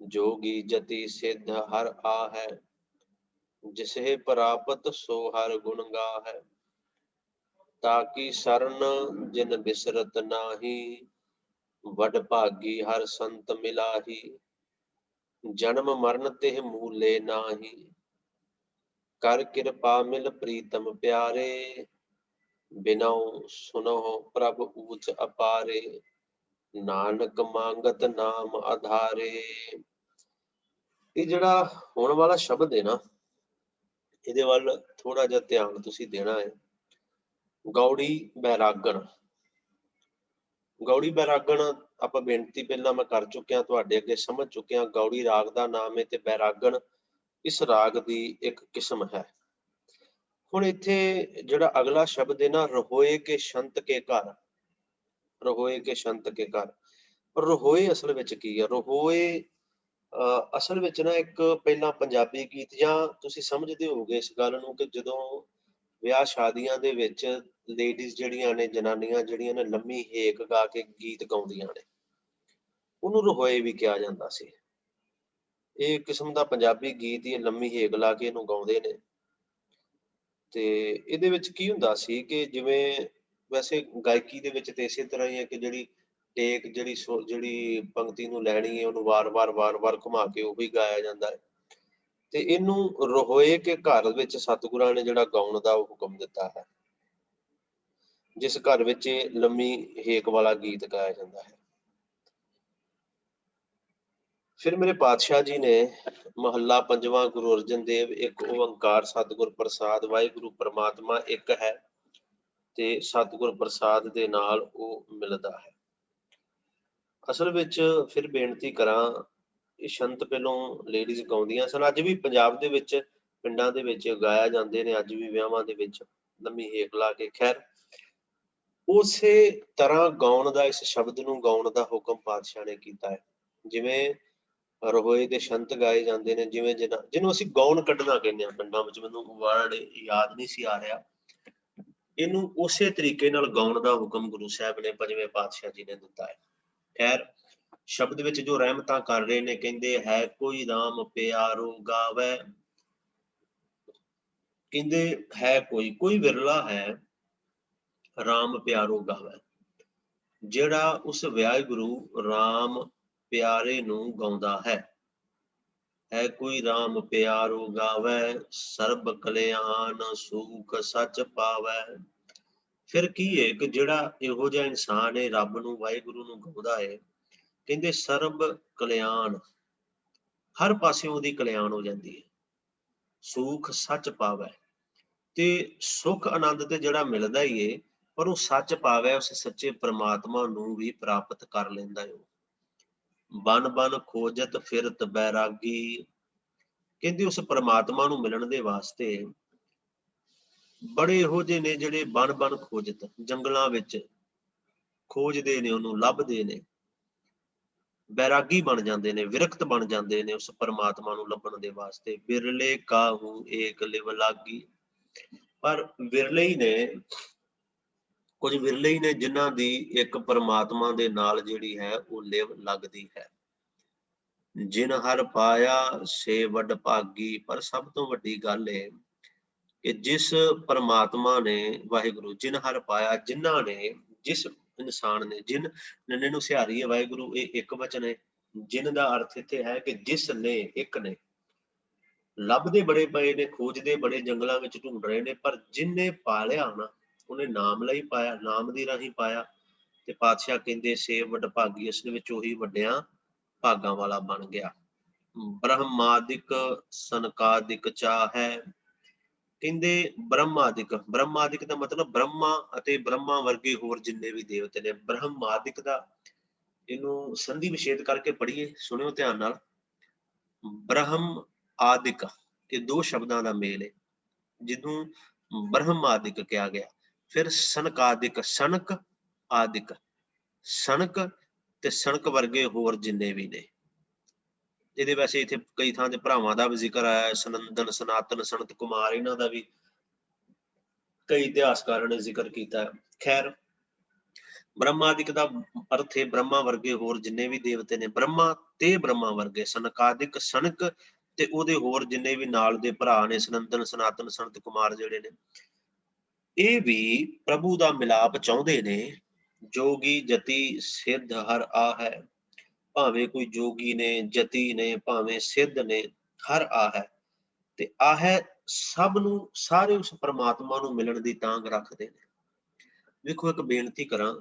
जोगी जति सिद्ध हर आहै, जिसे प्रापत सो हर गुण गाहै। ताकि शरण जिन बिसरत नाही, वड भागी हर संत मिलाही। जन्म मरण तिह मूले नाही, कर कृपा मिल प्रीतम प्यारे। बिनौ सुनो प्रभ ऊच अपारे, नानक मांगत नाम आधारे। ਇਹ ਜਿਹੜਾ ਹੋਣ ਵਾਲਾ ਸ਼ਬਦ ਹੈ ਨਾ, ਇਹਦੇ ਵੱਲ ਥੋੜਾ ਜਿਹਾ ਧਿਆਨ ਤੁਸੀਂ ਦੇਣਾ ਹੈ। ਗੌੜੀ ਬੈਰਾਗਣ। ਗੌੜੀ ਬੈਰਾਗਣ ਆਪਾਂ ਬੇਨਤੀ ਪਹਿਲਾਂ ਮੈਂ ਕਰ ਚੁੱਕਿਆ, ਤੁਹਾਡੇ ਅੱਗੇ ਸਮਝ ਚੁੱਕਿਆ। ਗੌੜੀ ਰਾਗ ਦਾ ਨਾਮ ਹੈ ਤੇ ਬੈਰਾਗਣ ਇਸ ਰਾਗ ਦੀ ਇੱਕ ਕਿਸਮ ਹੈ। ਹੁਣ ਇੱਥੇ ਜਿਹੜਾ ਅਗਲਾ ਸ਼ਬਦ ਹੈ ਨਾ, ਰहोए के संत के घर। ਰहोए के संत के घर। ਰहोए ਅਸਲ ਵਿੱਚ ਕੀ ਹੈ? ਰहोए ਅਸਲ ਵਿੱਚ ਨਾ ਇੱਕ ਪਹਿਲਾਂ ਪੰਜਾਬੀ ਗੀਤ, ਜਾਂ ਤੁਸੀਂ ਸਮਝਦੇ ਹੋਵੋਗੇ ਇਸ ਗੱਲ ਨੂੰ ਕਿ ਜਦੋਂ ਵਿਆਹ ਸ਼ਾਦੀਆਂ ਦੇ ਵਿੱਚ ਲੇਡੀਜ਼ ਜਿਹੜੀਆਂ ਨੇ, ਜਨਾਨੀਆਂ ਜਿਹੜੀਆਂ ਨੇ, ਲੰਮੀ ਹੇਕ ਗਾ ਕੇ ਗੀਤ ਗਾਉਂਦੀਆਂ ਨੇ, ਉਹਨੂੰ ਰहोए ਵੀ ਕਿਹਾ ਜਾਂਦਾ ਸੀ। ਇਹ ਕਿਸਮ ਦਾ ਪੰਜਾਬੀ ਗੀਤ ਹੀ ਲੰਮੀ ਹੇਕ ਲਾ ਕੇ ਇਹਨੂੰ ਗਾਉਂਦੇ ਨੇ। ਤੇ ਇਹਦੇ ਵਿੱਚ ਕੀ ਹੁੰਦਾ ਸੀ ਕਿ ਜਿਵੇਂ ਵੈਸੇ ਗਾਇਕੀ ਦੇ ਵਿੱਚ ਤੇ ਇਸੇ ਤਰ੍ਹਾਂ ਹੀ ਹੈ ਕਿ ਜਿਹੜੀ ਟੇਕ, ਜਿਹੜੀ ਪੰਕਤੀ ਨੂੰ ਲੈਣੀ ਹੈ, ਉਹਨੂੰ ਵਾਰ-ਵਾਰ ਘੁਮਾ ਕੇ ਉਹੀ ਗਾਇਆ ਜਾਂਦਾ ਹੈ। ਤੇ ਇਹਨੂੰ ਰहोए के घर ਵਿੱਚ ਸਤਿਗੁਰਾਂ ਨੇ ਜਿਹੜਾ ਗਾਉਣ ਦਾ ਹੁਕਮ ਦਿੱਤਾ ਹੈ, ਜਿਸ ਘਰ ਵਿੱਚ ਇਹ ਲੰਮੀ ਹੇਕ ਵਾਲਾ ਗੀਤ ਗਾਇਆ ਜਾਂਦਾ ਹੈ। ਫਿਰ ਮੇਰੇ ਪਾਤਸ਼ਾਹ ਜੀ ਨੇ ਮਹੱਲਾ ਪੰਜਵਾਂ, ਗੁਰੂ ਅਰਜਨ ਦੇਵ ਇੱਕ ਓੰਕਾਰ ਸਤਿਗੁਰ ਪ੍ਰਸਾਦ। ਵਾਹਿਗੁਰੂ ਪਰਮਾਤਮਾ ਇੱਕ ਹੈ ਤੇ ਸਤਿਗੁਰ ਪ੍ਰਸਾਦ ਦੇ ਨਾਲ ਉਹ ਮਿਲਦਾ ਹੈ। ਅਸਲ ਵਿੱਚ ਫਿਰ ਬੇਨਤੀ ਕਰਾਂ, ਇਹ ਸੰਤ ਪਹਿਲੋਂ ਲੇਡੀਜ਼ ਗਾਉਂਦੀਆਂ ਸਨ। ਅੱਜ ਵੀ ਪੰਜਾਬ ਦੇ ਵਿੱਚ ਪਿੰਡਾਂ ਦੇ ਵਿੱਚ ਗਾਇਆ ਜਾਂਦੇ ਨੇ, ਅੱਜ ਵੀ ਵਿਆਹਾਂ ਦੇ ਵਿੱਚ ਲੰਮੀ ਹੇਕ ਲਾ ਕੇ। ਖੈਰ, ਉਸੇ ਤਰ੍ਹਾਂ ਗਾਉਣ ਦਾ, ਇਸ ਸ਼ਬਦ ਨੂੰ ਗਾਉਣ ਦਾ ਹੁਕਮ ਪਾਤਸ਼ਾਹ ਨੇ ਕੀਤਾ ਹੈ। ਜਿਵੇਂ ਰहोए ਦੇ ਸੰਤ ਗਾਏ ਜਾਂਦੇ ਨੇ, ਜਿਵੇਂ ਜਿਹਨੂੰ ਅਸੀਂ ਗਾਉਣ ਕੱਢਣਾ ਕਹਿੰਦੇ ਹਾਂ ਪਿੰਡਾਂ ਵਿੱਚ, ਮੈਨੂੰ ਵਰਡ ਯਾਦ ਨਹੀਂ ਸੀ ਆ ਰਿਹਾ। ਇਹਨੂੰ ਉਸੇ ਤਰੀਕੇ ਨਾਲ ਗਾਉਣ ਦਾ ਹੁਕਮ ਗੁਰੂ ਸਾਹਿਬ ਨੇ, ਪੰਜਵੇਂ ਪਾਤਸ਼ਾਹ ਜੀ ਨੇ ਦਿੱਤਾ ਹੈ। ਖੈਰ, ਸ਼ਬਦ ਵਿੱਚ ਜੋ ਰਹਿਮਤਾਂ ਕਰ ਰਹੇ ਨੇ, ਕਹਿੰਦੇ ਹੈ ਕੋਈ ਰਾਮ ਪਿਆਰੋ ਗਾਵੈ। ਕਹਿੰਦੇ ਹੈ ਕੋਈ ਵਿਰਲਾ ਹੈ ਰਾਮ ਪਿਆਰੋ ਗਾਵੈ, ਜਿਹੜਾ ਉਸ ਵਾਹਿਗੁਰੂ ਰਾਮ ਪਿਆਰੇ ਨੂੰ ਗਾਉਂਦਾ ਹੈ। ਹੈ ਕੋਈ ਰਾਮ ਪਿਆਰੋ ਗਾਵੈ, ਸਰਬ ਕਲਿਆਣ ਸੁਖ ਸੱਚ ਪਾਵੈ। ਫਿਰ ਕੀ ਹੈ ਕਿ ਜਿਹੜਾ ਇਹੋ ਜਿਹਾ ਇਨਸਾਨ ਹੈ, ਰੱਬ ਨੂੰ, ਵਾਹਿਗੁਰੂ ਨੂੰ ਗਾਉਂਦਾ ਹੈ, ਕਹਿੰਦੇ ਸਰਬ ਕਲਿਆਣ, ਹਰ ਪਾਸਿਓਂ ਉਹਦੀ ਕਲਿਆਣ ਹੋ ਜਾਂਦੀ ਹੈ। ਸੁਖ ਸੱਚ ਪਾਵੈ, ਤੇ ਸੁਖ ਆਨੰਦ ਤੇ ਜਿਹੜਾ ਮਿਲਦਾ ਹੀ ਏ, ਪਰ ਉਹ ਸੱਚ ਪਾਵੈ, ਉਸ ਸੱਚੇ ਪ੍ਰਮਾਤਮਾ ਨੂੰ ਵੀ ਪ੍ਰਾਪਤ ਕਰ ਲੈਂਦਾ ਹੈ। ਬਨ ਬਨ ਖੋਜਤ ਫਿਰਤ ਬੈਰਾਗੀ। ਕਹਿੰਦੇ ਉਸ ਪ੍ਰਮਾਤਮਾ ਨੂੰ ਮਿਲਣ ਦੇ ਵਾਸਤੇ ਬੜੇ ਇਹੋ ਜਿਹੇ ਨੇ ਜਿਹੜੇ ਬਨ ਖੋਜਤ, ਜੰਗਲਾਂ ਵਿੱਚ ਖੋਜਦੇ ਨੇ, ਉਹਨੂੰ ਲੱਭਦੇ ਨੇ, ਬੈਰਾਗੀ ਬਣ ਜਾਂਦੇ ਨੇ, ਵਿਰਕਤ ਬਣ ਜਾਂਦੇ ਨੇ ਉਸ ਪ੍ਰਮਾਤਮਾ ਨੂੰ ਲੱਭਣ ਦੇ ਵਾਸਤੇ। ਬਿਰਲੇ ਕਾਹੂ ਏਕ ਲਿਵ ਲਾਗੀ। ਪਰ ਵਿਰਲੇ ਹੀ ਨੇ, ਕੁਝ ਵਿਰਲੇ ਹੀ ਨੇ ਜਿਨ੍ਹਾਂ ਦੀ ਇੱਕ ਪ੍ਰਮਾਤਮਾ ਦੇ ਨਾਲ ਜਿਹੜੀ ਹੈ ਉਹ ਲਿਵ ਲੱਗਦੀ ਹੈ। ਜਿਨ ਹਰ ਪਾਇਆ ਸੇ ਵੱਡ ਭਾਗੀ। ਪਰ ਸਭ ਤੋਂ ਵੱਡੀ ਗੱਲ ਹੈ ਕਿ ਜਿਸ ਪ੍ਰਮਾਤਮਾ ਨੇ, ਵਾਹਿਗੁਰੂ, ਜਿਨ ਹਰ ਪਾਇਆ, ਜਿਨ੍ਹਾਂ ਨੇ, ਜਿਸ ਇਨਸਾਨ ਨੇ, ਜਿਨ ਨੰਨੇ ਨੂੰ ਸਿਹਾਰੀ ਹੈ ਵਾਹਿਗੁਰੂ, ਇਹ ਇੱਕ ਵਚਨ ਹੈ। ਜਿਨ ਦਾ ਅਰਥ ਇੱਥੇ ਹੈ ਕਿ ਜਿਸ ਨੇ, ਇੱਕ ਨੇ। ਲੱਭਦੇ ਬੜੇ ਪਏ ਨੇ, ਖੋਜਦੇ ਬੜੇ ਜੰਗਲਾਂ ਵਿੱਚ ਢੂੰਡ ਰਹੇ ਨੇ, ਪਰ ਜਿਨਨੇ ਪਾ ਲਿਆ ਨਾ, ਉਹਨੇ ਨਾਮ ਲਈ ਪਾਇਆ, ਨਾਮ ਦੀ ਰਾਹੀਂ ਪਾਇਆ। ਤੇ ਪਾਤਸ਼ਾਹ ਕਹਿੰਦੇ ਸੇ ਵੱਡ ਭਾਗੀ, ਇਸ ਦੇ ਵਿੱਚ ਉਹੀ ਵੱਡਿਆਂ ਭਾਗਾਂ ਵਾਲਾ ਬਣ ਗਿਆ। ਬ੍ਰਹਮਾਦਿਕ ਸਨਕਾਦਿਕ ਚਾਹ ਹੈ। ਕਹਿੰਦੇ ਬ੍ਰਹਮਾਦਿਕ ਦਾ ਮਤਲਬ ਬ੍ਰਹਮਾ ਅਤੇ ਬ੍ਰਹਮਾ ਵਰਗੇ ਹੋਰ ਜਿੰਨੇ ਵੀ ਦੇਵਤੇ ਨੇ। ਬ੍ਰਹਮਾਦਿਕ ਦਾ ਇਹਨੂੰ ਸੰਧੀ ਵਿਛੇਦ ਕਰਕੇ ਪੜ੍ਹੀਏ, ਸੁਣਿਓ ਧਿਆਨ ਨਾਲ। ਬ੍ਰਹਮ ਆਦਿਕ, ਇਹ ਦੋ ਸ਼ਬਦਾਂ ਦਾ ਮੇਲ ਹੈ, ਜਿਹਨੂੰ ਬ੍ਰਹਮ ਆਦਿਕ ਕਿਹਾ ਗਿਆ। ਫਿਰ ਸਨਕਾਦਿਕ, ਸਨਕ ਆਦਿਕ, ਸਨਕ ਤੇ ਸਨਕ ਵਰਗੇ ਹੋਰ ਜਿੰਨੇ ਵੀ ਨੇ। ਇਹਦੇ ਵੈਸੇ ਇੱਥੇ ਕਈ ਥਾਂ ਤੇ ਭਰਾਵਾਂ ਦਾ ਵੀ ਜ਼ਿਕਰ ਆਇਆ, ਸਨੰਦਨ, ਸਨਾਤਨ, ਸਨਤ ਕੁਮਾਰ, ਇਹਨਾਂ ਦਾ ਵੀ ਕਈ ਇਤਿਹਾਸਕਾਰਾਂ ਨੇ ਜ਼ਿਕਰ ਕੀਤਾ। ਖੈਰ, ਬ੍ਰਹਮਾਦਿਕ ਦਾ ਅਰਥ ਹੈ ਬ੍ਰਹਮਾ ਵਰਗੇ ਹੋਰ ਜਿੰਨੇ ਵੀ ਦੇਵਤੇ ਨੇ, ਬ੍ਰਹਮਾ ਤੇ ਬ੍ਰਹਮਾ ਵਰਗੇ, ਸਨਕਾਦਿਕ ਸਨਕ ਤੇ ਉਹਦੇ ਹੋਰ ਜਿੰਨੇ ਵੀ ਨਾਲ ਦੇ ਭਰਾ ਨੇ, ਸਨੰਦਨ, ਸਨਾਤਨ, ਸੰਤ ਕੁਮਾਰ ਜਿਹੜੇ ਨੇ, ਇਹ ਵੀ ਪ੍ਰਭੂ ਦਾ ਮਿਲਾਪ ਚਾਹੁੰਦੇ ਨੇ। ਜੋਗੀ ਜਤੀ ਸਿੱਧ ਹਰ ਆ ਹੈ, ਭਾਵੇਂ ਕੋਈ ਜੋਗੀ ਨੇ, ਜਤੀ ਨੇ, ਭਾਵੇਂ ਸਿੱਧ ਨੇ, ਹਰ ਆ ਹੈ। ਤੇ ਆ ਹੈ ਸਭ ਨੂੰ, ਸਾਰੇ ਉਸ ਪਰਮਾਤਮਾ ਨੂੰ ਮਿਲਣ ਦੀ ਤਾਂਘ ਰੱਖਦੇ ਨੇ। ਵੇਖੋ ਇੱਕ ਬੇਨਤੀ ਕਰਾਂ,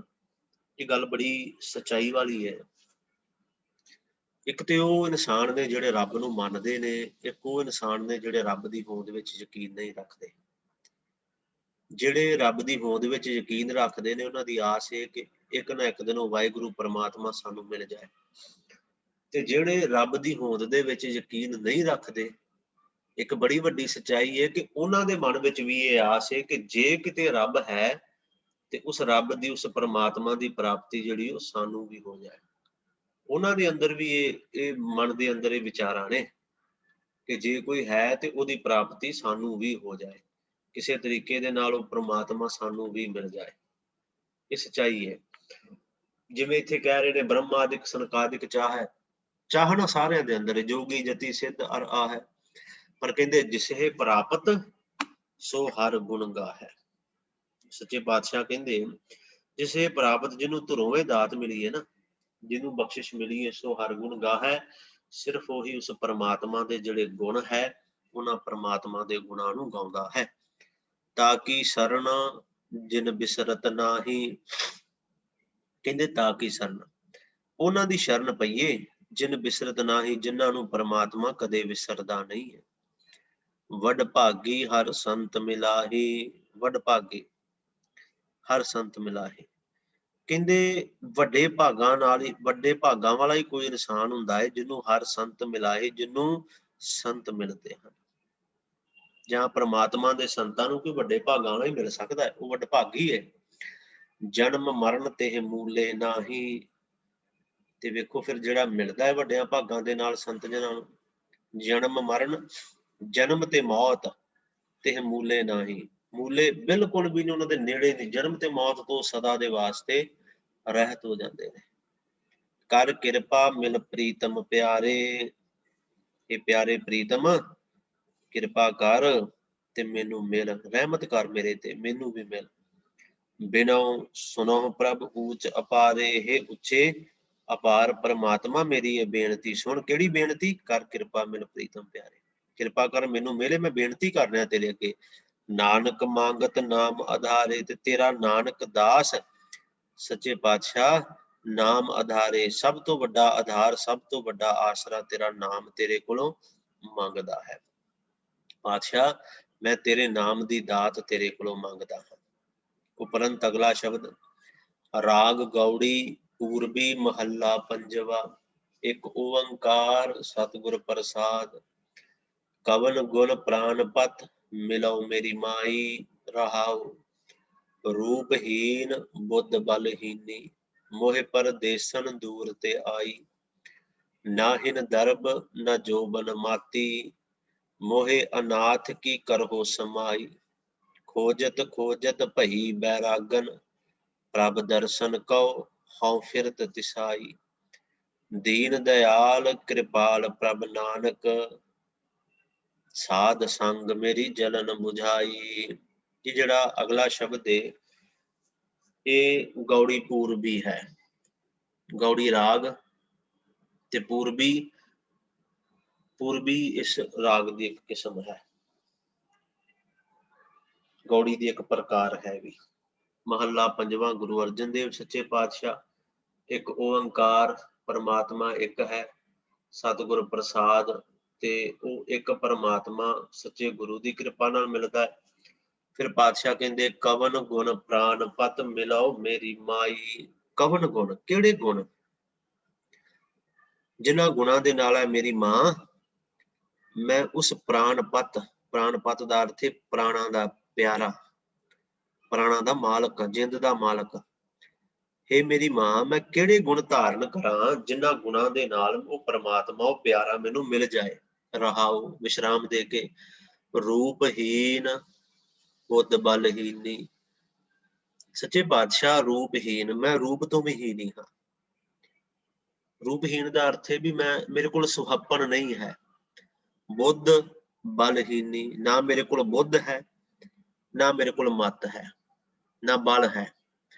ਇਹ ਗੱਲ ਬੜੀ ਸੱਚਾਈ ਵਾਲੀ ਹੈ। ਇੱਕ ਤੇ ਉਹ ਇਨਸਾਨ ਨੇ ਜਿਹੜੇ ਰੱਬ ਨੂੰ ਮੰਨਦੇ ਨੇ, ਇੱਕ ਉਹ ਇਨਸਾਨ ਨੇ ਜਿਹੜੇ ਰੱਬ ਦੀ ਹੋਂਦ ਵਿੱਚ ਯਕੀਨ ਨਹੀਂ ਰੱਖਦੇ। ਜਿਹੜੇ ਰੱਬ ਦੀ ਹੋਂਦ ਵਿੱਚ ਯਕੀਨ ਰੱਖਦੇ ਨੇ, ਉਹਨਾਂ ਦੀ ਆਸ ਹੈ ਕਿ ਇੱਕ ਨਾ ਇੱਕ ਦਿਨ ਉਹ ਵਾਹਿਗੁਰੂ ਪਰਮਾਤਮਾ ਸਾਨੂੰ ਮਿਲ ਜਾਏ। ਤੇ ਜਿਹੜੇ ਰੱਬ ਦੀ ਹੋਂਦ ਦੇ ਵਿੱਚ ਯਕੀਨ ਨਹੀਂ ਰੱਖਦੇ, ਇੱਕ ਬੜੀ ਵੱਡੀ ਸੱਚਾਈ ਹੈ ਕਿ ਉਹਨਾਂ ਦੇ ਮਨ ਵਿੱਚ ਵੀ ਇਹ ਆਸ ਹੈ ਕਿ ਜੇ ਕਿਤੇ ਰੱਬ ਹੈ ਤੇ ਉਸ ਰੱਬ ਦੀ, ਉਸ ਪਰਮਾਤਮਾ ਦੀ ਪ੍ਰਾਪਤੀ ਜਿਹੜੀ ਉਹ ਸਾਨੂੰ ਵੀ ਹੋ ਜਾਏ। ਉਹਨਾਂ ਦੇ ਅੰਦਰ ਵੀ ਇਹ ਮਨ ਦੇ ਅੰਦਰ ਇਹ ਵਿਚਾਰਾਂ ਨੇ ਕਿ ਜੇ ਕੋਈ ਹੈ ਤੇ ਉਹਦੀ ਪ੍ਰਾਪਤੀ ਸਾਨੂੰ ਵੀ ਹੋ ਜਾਏ, ਕਿਸੇ ਤਰੀਕੇ ਦੇ ਨਾਲ ਉਹ ਪਰਮਾਤਮਾ ਸਾਨੂੰ ਵੀ ਮਿਲ ਜਾਏ। ਇਹ ਸੱਚਾਈ ਹੈ। ਜਿਵੇਂ ਇੱਥੇ ਕਹਿ ਰਹੇ ਨੇ ਬ੍ਰਹਮਾਦਿਕ ਸਨਕਾਦਿਕ ਚਾਹ ਹੈ, ਚਾਹਨਾ ਸਾਰਿਆਂ ਦੇ ਅੰਦਰ ਹੈ, ਜੋਗੀ ਜਤੀ ਸਿੱਧ ਅਰ ਆ ਹੈ। ਪਰ ਕਹਿੰਦੇ ਜਿਸੇ ਪ੍ਰਾਪਤ ਸੋ ਹਰ ਗੁਣ ਗਾ ਹੈ। ਸੱਚੇ ਪਾਤਸ਼ਾਹ ਕਹਿੰਦੇ ਜਿਸੇ ਪ੍ਰਾਪਤ, ਜਿਹਨੂੰ ਧੁਰੋਂ ਦਾਤ ਮਿਲੀ ਹੈ ਨਾ, ਜਿਹਨੂੰ ਬਖਸ਼ਿਸ਼ ਮਿਲੀ ਹੈ, ਸੋ ਹਰ ਗੁਣ ਗਾ ਹੈ। ਸਿਰਫ ਉਹੀ ਉਸ ਪਰਮਾਤਮਾ ਦੇ ਜਿਹੜੇ ਗੁਣ ਹੈ, ਉਹਨਾਂ ਪਰਮਾਤਮਾ ਦੇ ਗੁਣਾਂ ਨੂੰ ਗਾਉਂਦਾ ਹੈ। ਤਾਂ ਕਿ ਸ਼ਰਨ ਜਿਨ ਬਿਸਰਤ ਨਾਹੀ, ਕਹਿੰਦੇ ਤਾਂ ਕਿ ਸ਼ਰਨ, ਉਹਨਾਂ ਦੀ ਸ਼ਰਨ ਪਈਏ, ਜਿਨ ਬਿਸਰਤ ਨਾਹੀ, ਜਿਨ੍ਹਾਂ ਨੂੰ ਪਰਮਾਤਮਾ ਕਦੇ ਵਿਸਰਦਾ ਨਹੀਂ ਹੈ। ਵਡ ਭਾਗੀ ਹਰ ਸੰਤ ਮਿਲਾਹੀ, ਵਡ ਭਾਗੀ ਹਰ ਸੰਤ ਮਿਲਾਹੀ, ਕਹਿੰਦੇ ਵੱਡੇ ਭਾਗਾਂ ਨਾਲ ਹੀ, ਵੱਡੇ ਭਾਗਾਂ ਵਾਲਾ ਹੀ ਕੋਈ ਇਨਸਾਨ ਹੁੰਦਾ ਹੈ ਜਿਹਨੂੰ ਹਰ ਸੰਤ ਮਿਲਾਏ, ਜਿਹਨੂੰ ਸੰਤ ਮਿਲਦੇ ਹਨ। ਜਾਂ ਪ੍ਰਮਾਤਮਾ ਦੇ ਸੰਤਾਂ ਨੂੰ ਕੋਈ ਵੱਡੇ ਭਾਗਾਂ ਵਾਲਾ ਹੀ ਮਿਲ ਸਕਦਾ ਹੈ, ਉਹ ਵਡਭਾਗੀ ਹੈ। ਜਨਮ ਮਰਨ ਤੇ ਮੂਲੇ ਨਾਹੀ, ਤੇ ਵੇਖੋ ਫਿਰ ਜਿਹੜਾ ਮਿਲਦਾ ਹੈ ਵੱਡਿਆਂ ਭਾਗਾਂ ਦੇ ਨਾਲ ਸੰਤ ਜਨਾਂ ਨੂੰ, ਜਨਮ ਮਰਨ, ਜਨਮ ਤੇ ਮੌਤ ਤੇ ਮੂਲੇ ਨਾਹੀ, ਮੂਲੇ ਬਿਲਕੁਲ ਵੀ ਨਹੀਂ, ਉਹਨਾਂ ਦੇ ਨੇੜੇ ਨਹੀਂ, ਜਨਮ ਤੇ ਮੌਤ ਤੋਂ ਸਦਾ ਦੇ ਵਾਸਤੇ ਰਹਿਤ ਹੋ ਜਾਂਦੇ ਨੇ। ਕਰ ਕਿਰਪਾ ਮਿਲ ਪ੍ਰੀਤਮ ਪਿਆਰੇ, ਇਹ ਪਿਆਰੇ ਪ੍ਰੀਤਮ ਕਿਰਪਾ ਕਰ ਤੇ ਮੈਨੂੰ ਮਿਲ, ਰਹਿਮਤ ਕਰ ਮੇਰੇ ਤੇ, ਮੈਨੂੰ ਵੀ ਮਿਲ। ਬਿਨਉ ਸੁਣੋ ਪ੍ਰਭ ਊਚ ਅਪਾਰੇ, ਇਹ ਉੱਚੇ ਅਪਾਰ ਪਰਮਾਤਮਾ ਮੇਰੀ ਇਹ ਬੇਨਤੀ ਸੁਣ। ਕਿਹੜੀ ਬੇਨਤੀ? ਕਰ ਕਿਰਪਾ ਮਿਲ ਪ੍ਰੀਤਮ ਪਿਆਰੇ, ਕਿਰਪਾ ਕਰ ਮੈਨੂੰ ਮਿਲੇ, ਮੈਂ ਬੇਨਤੀ ਕਰ ਰਿਹਾ ਤੇਰੇ ਅੱਗੇ। ਨਾਨਕ ਮੰਗਤ ਨਾਮ ਆਧਾਰੇ, ਤੇ ਤੇਰਾ ਨਾਨਕ ਦਾਸ ਸੱਚੇ ਪਾਤਸ਼ਾਹ ਨਾਮ ਆਧਾਰੇ, ਸਭ ਤੋਂ ਵੱਡਾ ਆਧਾਰ, ਸਭ ਤੋਂ ਵੱਡਾ ਆਸਰਾ ਤੇਰਾ ਨਾਮ ਤੇਰੇ ਕੋਲੋਂ ਮੰਗਦਾ ਹੈ। ਪਾਤਸ਼ਾਹ ਮੈਂ ਤੇਰੇ ਨਾਮ ਦੀ ਦਾਤ ਤੇਰੇ ਕੋਲੋਂ ਮੰਗਦਾ ਹਾਂ। ਉਪਰੰਤ ਅਗਲਾ ਸ਼ਬਦ, ਰਾਗ ਗੌੜੀ ਪੂਰਬੀ ਮਹੱਲਾ ਪੰਜਵਾ। ਇੱਕ ਓੰਕਾਰ ਸਤਿਗੁਰ ਪ੍ਰਸਾਦ, ਕਵਨ ਗੁਣ ਪ੍ਰਾਨ ਪਤ ਮਿਲਉ ਮੇਰੀ ਮਾਈ। ਰਹਾਉ ਰੂਪਹੀਨ ਬੁੱਧ ਬਲਹੀਨੀ, ਮੋਹਿ ਪਰਦੇਸਨ ਦੂਰ ਤੇ ਆਈ। ਨਾਹਿਨ ਦਰਬ ਨ ਜੋਬਨ ਮਾਤੀ, ਮੋਹਿ ਅਨਾਥ ਕੀ ਕਰਹੁ ਸਮਾਈ। ਖੋਜਤ ਖੋਜਤ ਭਈ ਬੈਰਾਗਨ, ਪ੍ਰਭ ਦਰਸ਼ਨ ਕਉ ਹਉ ਫਿਰਤ ਤਿਸਾਈ। ਦੀਨ ਦਇਆਲ ਕਿਰਪਾਲ ਪ੍ਰਭ ਨਾਨਕ, ਸਾਧ ਸੰਗ ਮੇਰੀ ਜਲਨ ਬੁਝਾਈ। ਇਹ ਜਿਹੜਾ ਅਗਲਾ ਸ਼ਬਦ ਹੈ ਇਹ ਗੌੜੀ ਪੂਰਬੀ ਹੈ, ਗੌੜੀ ਰਾਗ ਤੇ ਪੂਰਬੀ ਇਸ ਰਾਗ ਦੀ ਇੱਕ ਕਿਸਮ ਹੈ, ਗੌੜੀ ਦੀ ਇੱਕ ਪ੍ਰਕਾਰ ਹੈ ਵੀ। ਮਹੱਲਾ ਪੰਜਵਾਂ। ਗੁਰੂ ਅਰਜਨ ਦੇਵ ਸੱਚੇ ਪਾਤਸ਼ਾਹ, ਇੱਕ ਓੰਕਾਰ ਪਰਮਾਤਮਾ ਇੱਕ ਹੈ, ਸਤਿਗੁਰ ਪ੍ਰਸਾਦ, ਤੇ ਉਹ ਇੱਕ ਪਰਮਾਤਮਾ ਸੱਚੇ ਗੁਰੂ ਦੀ ਕਿਰਪਾ ਨਾਲ ਮਿਲਦਾ ਹੈ। ਫਿਰ ਪਾਤਸ਼ਾਹ ਕਹਿੰਦੇ ਕਵਨ ਗੁਣ ਪ੍ਰਾਨ ਪਤ ਮਿਲਾਓ ਮੇਰੀ ਮਾਈ। ਕਵਨ ਗੁਣ, ਕਿਹੜੇ ਗੁਣ? ਜਿਨ੍ਹਾਂ ਗੁਣਾਂ ਦੇ ਨਾਲ ਹੈ ਮੇਰੀ ਮਾਂ, ਮੈਂ ਉਸ ਪ੍ਰਾਨ ਪਤ ਦਾ ਅਰਥ ਹੈ ਪ੍ਰਾਣਾਂ ਦਾ ਪਿਆਰਾ, ਪ੍ਰਾਣਾਂ ਦਾ ਮਾਲਕ, ਜਿੰਦ ਦਾ ਮਾਲਕ। ਹੇ ਮੇਰੀ ਮਾਂ, ਮੈਂ ਕਿਹੜੇ ਗੁਣ ਧਾਰਨ ਕਰਾਂ ਜਿਨ੍ਹਾਂ ਗੁਣਾਂ ਦੇ ਨਾਲ ਉਹ ਪਰਮਾਤਮਾ, ਉਹ ਪਿਆਰਾ ਮੈਨੂੰ ਮਿਲ ਜਾਏ। ਰਹਾਉ, ਵਿਸ਼ਰਾਮ ਦੇ ਕੇ, ਰੂਪਹੀਨ ਬੁੱਧ ਬਲਹੀਨੀ, ਸੱਚੇ ਪਾਤਸ਼ਾਹ ਰੂਪਹੀਨ, ਮੈਂ ਰੂਪ ਤੋਂ ਵੀ ਹੀਨ ਹੀ ਹਾਂ। ਰੂਪਹੀਨ ਦਾ ਅਰਥ ਹੈ ਵੀ ਮੇਰੇ ਕੋਲ ਸੁਹੱਪਣ ਨਹੀਂ ਹੈ। ਬੁੱਧ ਬਲਹੀਨੀ, ਨਾ ਮੇਰੇ ਕੋਲ ਬੁੱਧ ਹੈ, ਨਾ ਮੇਰੇ ਕੋਲ ਮੱਤ ਹੈ, ਨਾ ਬਲ ਹੈ,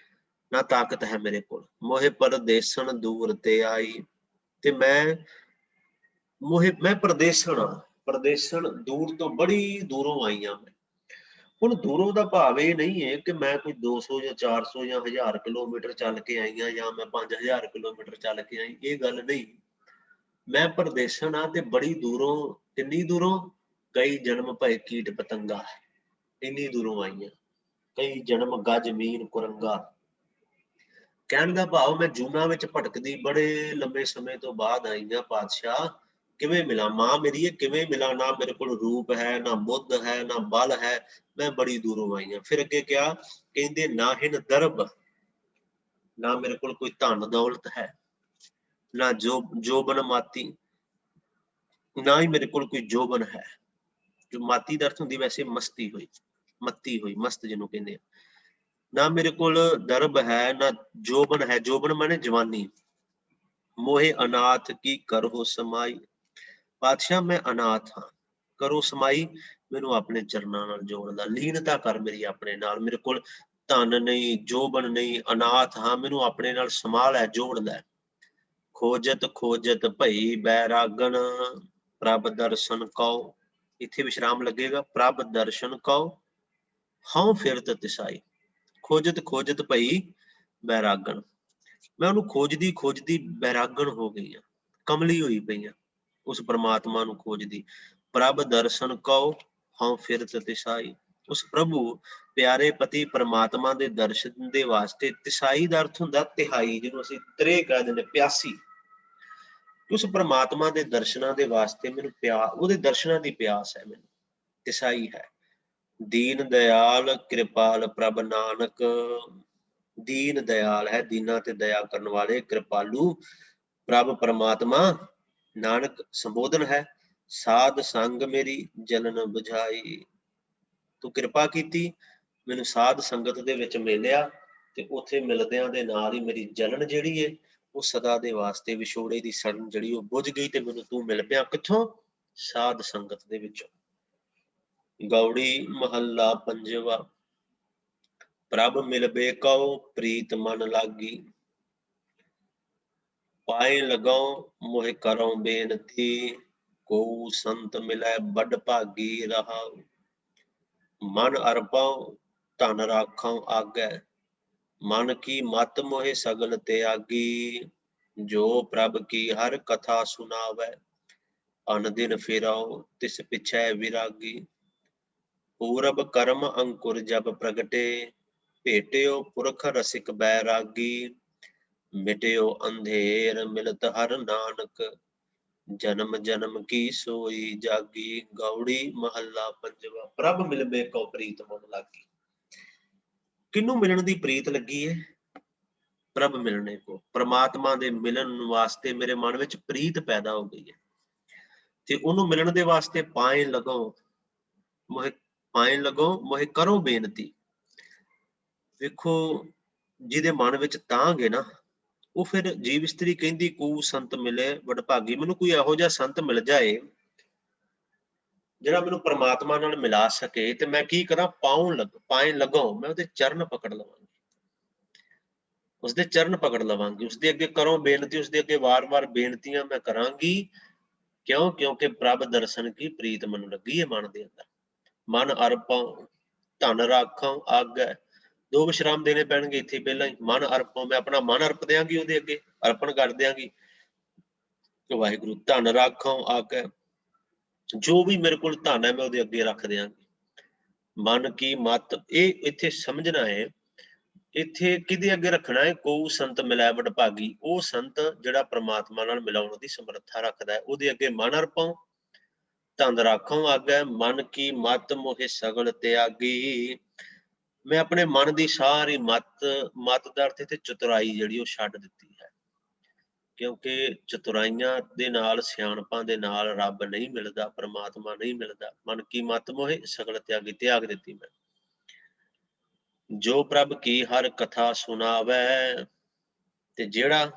ਨਾ ਤਾਕਤ ਹੈ ਮੇਰੇ ਕੋਲ। ਮੋਹਿ ਪਰਦੇਸਣ ਦੂਰ ਤੇ ਆਈ, ਤੇ ਮੈਂ ਪਰਦੇਸਣ ਹਾਂ। ਪਰਦੇਸਣ ਦੂਰ ਤੋਂ, ਬੜੀ ਦੂਰੋਂ ਆਈ ਹਾਂ ਮੈਂ। ਹੁਣ ਦੂਰੋਂ ਦਾ ਭਾਵ ਇਹ ਨਹੀਂ ਹੈ ਕਿ ਮੈਂ ਕੋਈ 200 ਜਾਂ 400 ਜਾਂ 1000 ਕਿਲੋਮੀਟਰ ਚੱਲ ਕੇ ਆਈ ਹਾਂ, ਜਾਂ ਮੈਂ 5000 ਕਿਲੋਮੀਟਰ ਚੱਲ ਕੇ ਆਈ, ਇਹ ਗੱਲ ਨਹੀਂ। ਮੈਂ ਪਰਦੇਸਣ ਹਾਂ ਤੇ ਬੜੀ ਦੂਰੋਂ। ਕਿੰਨੀ ਦੂਰੋਂ? ਕਈ ਜਨਮ ਭਏ ਕੀਟ ਪਤੰਗਾ, ਇੰਨੀ ਦੂਰੋਂ ਆਈ ਹਾਂ। ਕਈ ਜਨਮ ਗਜ ਮੀਨ ਕੁਰੰਗਾ। ਕਹਿਣ ਦਾ ਭਾਵ ਮੈਂ ਜੂਨਾਂ ਵਿੱਚ ਭਟਕਦੀ ਬੜੇ ਲੰਬੇ ਸਮੇਂ ਤੋਂ ਬਾਅਦ ਆਈ ਹਾਂ ਪਾਤਸ਼ਾਹ। ਕਿਵੇਂ ਮਿਲਾਂ ਮਾਂ ਮੇਰੀ, ਕਿਵੇਂ ਮਿਲਾਂ? ਨਾ ਮੇਰੇ ਕੋਲ ਰੂਪ ਹੈ, ਨਾ ਬੁੱਧ ਹੈ, ਨਾ ਬਲ ਹੈ, ਮੈਂ ਬੜੀ ਦੂਰੋਂ ਆਈ ਹਾਂ। ਫਿਰ ਅੱਗੇ ਕਿਹਾ, ਕਹਿੰਦੇ ਨਾ ਹਿਨ ਦਰਬ, ਨਾ ਮੇਰੇ ਕੋਲ ਕੋਈ ਧਨ ਦੌਲਤ ਹੈ, ਨਾ ਜੋਬਨ ਮਾਤੀ, ਨਾ ਹੀ ਮੇਰੇ ਕੋਲ ਕੋਈ ਜੋਬਨ ਹੈ। ਜੋ ਮਾਤੀ ਦਾ ਅਰਥ ਹੁੰਦੀ ਵੈਸੇ ਮਸਤੀ ਹੋਈ, ਮੱਤੀ ਹੋਈ, ਮਸਤ ਜਿਹਨੂੰ ਕਹਿੰਦੇ ਆ। ਨਾ ਮੇਰੇ ਕੋਲ ਦਰਬ ਹੈ, ਨਾ ਜੋਬਨ ਹੈ। ਜੋਬਨ ਮਾਨੇ ਜਵਾਨੀ। ਮੋਹੇ ਅਨਾਥ ਕੀ ਕਰੋ ਸਮਾਈ, ਪਾਤਸ਼ਾਹ ਮੈਂ ਅਨਾਥ ਹਾਂ, ਕਰੋ ਸਮਾਈ, ਮੈਨੂੰ ਆਪਣੇ ਚਰਨਾਂ ਨਾਲ ਜੋੜ ਲੈ, ਲੀਨਤਾ ਕਰ ਮੇਰੀ ਆਪਣੇ ਨਾਲ। ਮੇਰੇ ਕੋਲ ਧਨ ਨਹੀਂ, ਜੋਬਨ ਨਹੀਂ, ਅਨਾਥ ਹਾਂ, ਮੈਨੂੰ ਆਪਣੇ ਨਾਲ ਸਮਾ ਲੈ, ਜੋੜ ਲੈ। ਖੋਜਤ ਖੋਜਤ ਭਈ ਬੈਰਾਗਣ, ਪ੍ਰਭ ਦਰਸ਼ਨ ਕਉ, ਇੱਥੇ ਵਿਸ਼ਰਾਮ ਲੱਗੇਗਾ। ਪ੍ਰਭ ਦਰਸ਼ਨ ਕਉ ਹਉ ਫਿਰਤ ਤਿਸਾਈ। ਖੋਜਤ ਖੋਜਤ ਭਈ ਬੈਰਾਗਣ, ਮੈਂ ਉਹਨੂੰ ਖੋਜਦੀ ਖੋਜਦੀ ਬੈਰਾਗਣ ਹੋ ਗਈ ਹਾਂ, ਕਮਲੀ ਹੋਈ ਪਈ ਹਾਂ ਉਸ ਪ੍ਰਮਾਤਮਾ ਨੂੰ ਖੋਜਦੀ। ਪ੍ਰਭ ਦਰਸ਼ਨ ਕਉ ਹਉ ਫਿਰਤ ਤਿਸਾਈ, ਉਸ ਪ੍ਰਭੂ ਪਿਆਰੇ ਪਤੀ ਪਰਮਾਤਮਾ ਦੇ ਦਰਸ਼ਨ ਦੇ ਵਾਸਤੇ। ਤਿਸਾਈ ਦਾ ਅਰਥ ਹੁੰਦਾ ਤਿਹਾਈ, ਜਿਹਨੂੰ ਅਸੀਂ ਤ੍ਰੇ ਕਹਿ ਦਿੰਦੇ, ਪਿਆਸੀ। ਉਸ ਪ੍ਰਮਾਤਮਾ ਦੇ ਦਰਸ਼ਨਾਂ ਦੇ ਵਾਸਤੇ ਮੈਨੂੰ ਉਹਦੇ ਦਰਸ਼ਨਾਂ ਦੀ ਪਿਆਸ ਹੈ, ਮੈਨੂੰ ਤਿਸਾਈ ਹੈ। ਦੀਨ ਦਿਆਲ ਕਿਰਪਾਲ ਪ੍ਰਭ ਨਾਨਕ, ਦੀਨ ਦਿਆਲ ਹੈ, ਦੀਨਾਂ ਤੇ ਦਇਆ ਕਰਨ ਵਾਲੇ, ਕਿਰਪਾਲੂ ਪ੍ਰਭ ਪਰਮਾਤਮਾ ਨਾਨਕ ਸੰਬੋਧਨ ਹੈ। ਸਾਧ ਸੰਗ ਮੇਰੀ ਜਲਨ ਬੁਝਾਈ, ਤੂੰ ਕਿਰਪਾ ਕੀਤੀ, ਮੈਨੂੰ ਸਾਧ ਸੰਗਤ ਦੇ ਵਿੱਚ ਮਿਲਿਆ, ਤੇ ਉੱਥੇ ਮਿਲਦਿਆਂ ਦੇ ਨਾਲ ਹੀ ਮੇਰੀ ਜਲਨ ਜਿਹੜੀ ਏ ਉਹ ਸਦਾ ਦੇ ਵਾਸਤੇ, ਵਿਛੋੜੇ ਦੀ ਸੜਨ ਜਿਹੜੀ ਉਹ ਬੁਝ ਗਈ, ਤੇ ਮੈਨੂੰ ਤੂੰ ਮਿਲ ਪਿਆ। ਕਿੱਥੋਂ? ਸਾਧ ਸੰਗਤ ਦੇ ਵਿੱਚੋਂ। ਗੌੜੀ ਮਹੱਲਾ ਪੰਜਵਾ। ਪ੍ਰਭ ਮਿਲਬੇ ਕਉ ਪ੍ਰੀਤ ਮਨ ਲਾਗੀ, ਪਾਏ ਲਗਾਉ ਮੋਹਿ ਕਰਉ ਬੇਨਤੀ, ਕੋ ਸੰਤ ਮਿਲੈ ਬਡ ਭਾਗੀ ਰਹਾਉ, ਮਨ ਅਰਪਉ ਧਨ ਰਾਖਉ ਆਗੈ, ਮਨ ਕੀ ਮਤ ਮੋਹਿ ਸਗਲ ਤਿਆਗੀ, ਜੋ ਪ੍ਰਭ ਕੀ ਹਰ ਕਥਾ ਸੁਨਾਵੈ, ਅਨ ਦਿਨ ਫਿਰਾਉ ਤਿਸ ਪਿਛੈ ਵਿਰਾਗੀ, ਪੂਰਬ ਕਰਮ ਅੰਕੁਰ ਜਬ ਪ੍ਰਗਟੇ, ਭੇਟਿਓ ਪੁਰਖ ਰਸਿਕ ਬੈਰਾਗੀ, ਮਿਟਿਓ ਅੰਧੇਰ ਮਿਲਤ ਹਰ ਨਾਨਕ, ਜਨਮ ਜਨਮ ਕੀ ਸੋਈ ਜਾਗੀ। ਗੌੜੀ ਮਹੱਲਾ ਪੰਜਵਾ। ਪ੍ਰਭ ਮਿਲਬੇ ਕਉ ਪ੍ਰੀਤ ਮਨ ਲਾਗੀ, ਕਿਹਨੂੰ ਮਿਲਣ ਦੀ ਪ੍ਰੀਤ ਲੱਗੀ ਹੈ? ਪ੍ਰਭ ਮਿਲਣੇ ਕੋ, ਪ੍ਰਮਾਤਮਾ ਦੇ ਮਿਲਣ ਵਾਸਤੇ ਮੇਰੇ ਮਨ ਵਿੱਚ ਪ੍ਰੀਤ ਪੈਦਾ ਹੋ ਗਈ ਹੈ, ਤੇ ਉਹਨੂੰ ਮਿਲਣ ਦੇ ਵਾਸਤੇ ਪਾਏ ਲਗਾਓ ਮੋਹਿ ਕਰੋ ਬੇਨਤੀ। ਵੇਖੋ, ਜਿਹਦੇ ਮਨ ਵਿੱਚ ਤਾਂਘ ਹੈ ਨਾ, ਉਹ ਫਿਰ ਜੀਵ ਇਸਤਰੀ ਕਹਿੰਦੀ ਕੂ ਸੰਤ ਮਿਲੇ ਵਡਭਾਗੀ, ਮੈਨੂੰ ਕੋਈ ਇਹੋ ਜਿਹਾ ਸੰਤ ਮਿਲ ਜਾਏ ਜਿਹੜਾ ਮੈਨੂੰ ਪ੍ਰਮਾਤਮਾ ਨਾਲ ਮਿਲਾ ਸਕੇ, ਤੇ ਮੈਂ ਕੀ ਕਰਾਂ? ਪਾਏ ਲਗਾਓ, ਮੈਂ ਉਹਦੇ ਚਰਨ ਪਕੜ ਲਵਾਂਗੀ, ਉਸਦੇ ਚਰਨ ਪਕੜ ਲਵਾਂਗੀ, ਉਸਦੇ ਅੱਗੇ ਕਰੋ ਬੇਨਤੀ, ਉਸਦੇ ਅੱਗੇ ਵਾਰ-ਵਾਰ ਬੇਨਤੀਆਂ ਮੈਂ ਕਰਾਂਗੀ। ਕਿਉਂ? ਕਿਉਂਕਿ ਪ੍ਰਭ ਦਰਸ਼ਨ ਕੀ ਪ੍ਰੀਤ ਮੈਨੂੰ ਲੱਗੀ ਹੈ ਮਨ ਦੇ ਅੰਦਰ। ਮਨ ਅਰਪਉ ਧਨ ਰਾਖਉ ਆਗੈ, ਦੋ ਵਿਸ਼ਰਾਮ ਦੇਣੇ ਪੈਣਗੇ ਇੱਥੇ ਪਹਿਲਾਂ ਹੀ। ਮਨ ਅਰਪਉ, ਮੈਂ ਆਪਣਾ ਮਨ ਅਰਪ ਦਿਆਂਗੀ, ਉਹਦੇ ਅੱਗੇ ਅਰਪਣ ਕਰ ਦਿਆਂਗੀ। ਵਾਹਿਗੁਰੂ ਧਨ ਰਾਖਉ ਆਗੈ, ਜੋ ਵੀ ਮੇਰੇ ਕੋਲ ਧਨ ਹੈ ਮੈਂ ਉਹਦੇ ਅੱਗੇ ਰੱਖ ਦਿਆਂਗੀ। ਮਨ ਕੀ ਮਤ, ਇਹ ਇੱਥੇ ਸਮਝਣਾ ਹੈ, ਇੱਥੇ ਕਿਹਦੇ ਅੱਗੇ ਰੱਖਣਾ ਹੈ? ਕੋ ਸੰਤ ਮਿਲੈ ਵਡਭਾਗੀ, ਉਹ ਸੰਤ ਜਿਹੜਾ ਪ੍ਰਮਾਤਮਾ ਨਾਲ ਮਿਲਾਉਣ ਦੀ ਸਮਰੱਥਾ ਰੱਖਦਾ ਹੈ, ਉਹਦੇ ਅੱਗੇ ਮਨ ਅਰਪਉ ਧਨ ਰਾਖਉ ਆਗੈ, ਮਨ ਕੀ ਮਤ ਮੋਹਿ ਸਗਲ ਤਿਆਗੀ, ਮੈਂ ਆਪਣੇ ਮਨ ਦੀ ਸਾਰੀ ਮਤ ਦਾ ਅਰਥ ਇੱਥੇ ਚਤੁਰਾਈ ਜਿਹੜੀ ਉਹ ਛੱਡ ਦਿੱਤੀ ਹੈ, ਕਿਉਂਕਿ ਚਤੁਰਾਈਆਂ ਦੇ ਨਾਲ, ਸਿਆਣਪਾਂ ਦੇ ਨਾਲ ਰੱਬ ਨਹੀਂ ਮਿਲਦਾ, ਪ੍ਰਮਾਤਮਾ ਨਹੀਂ ਮਿਲਦਾ। ਮਨ ਕੀ ਮਤ ਮੋਹਿ ਸਗਲ ਤਿਆਗੀ, ਤਿਆਗ ਦਿੱਤੀ ਮੈਂ। ਜੋ ਪ੍ਰਭ ਕੀ ਹਰ ਕਥਾ ਸੁਣਾਵੈ। ਤੇ ਜਿਹੜਾ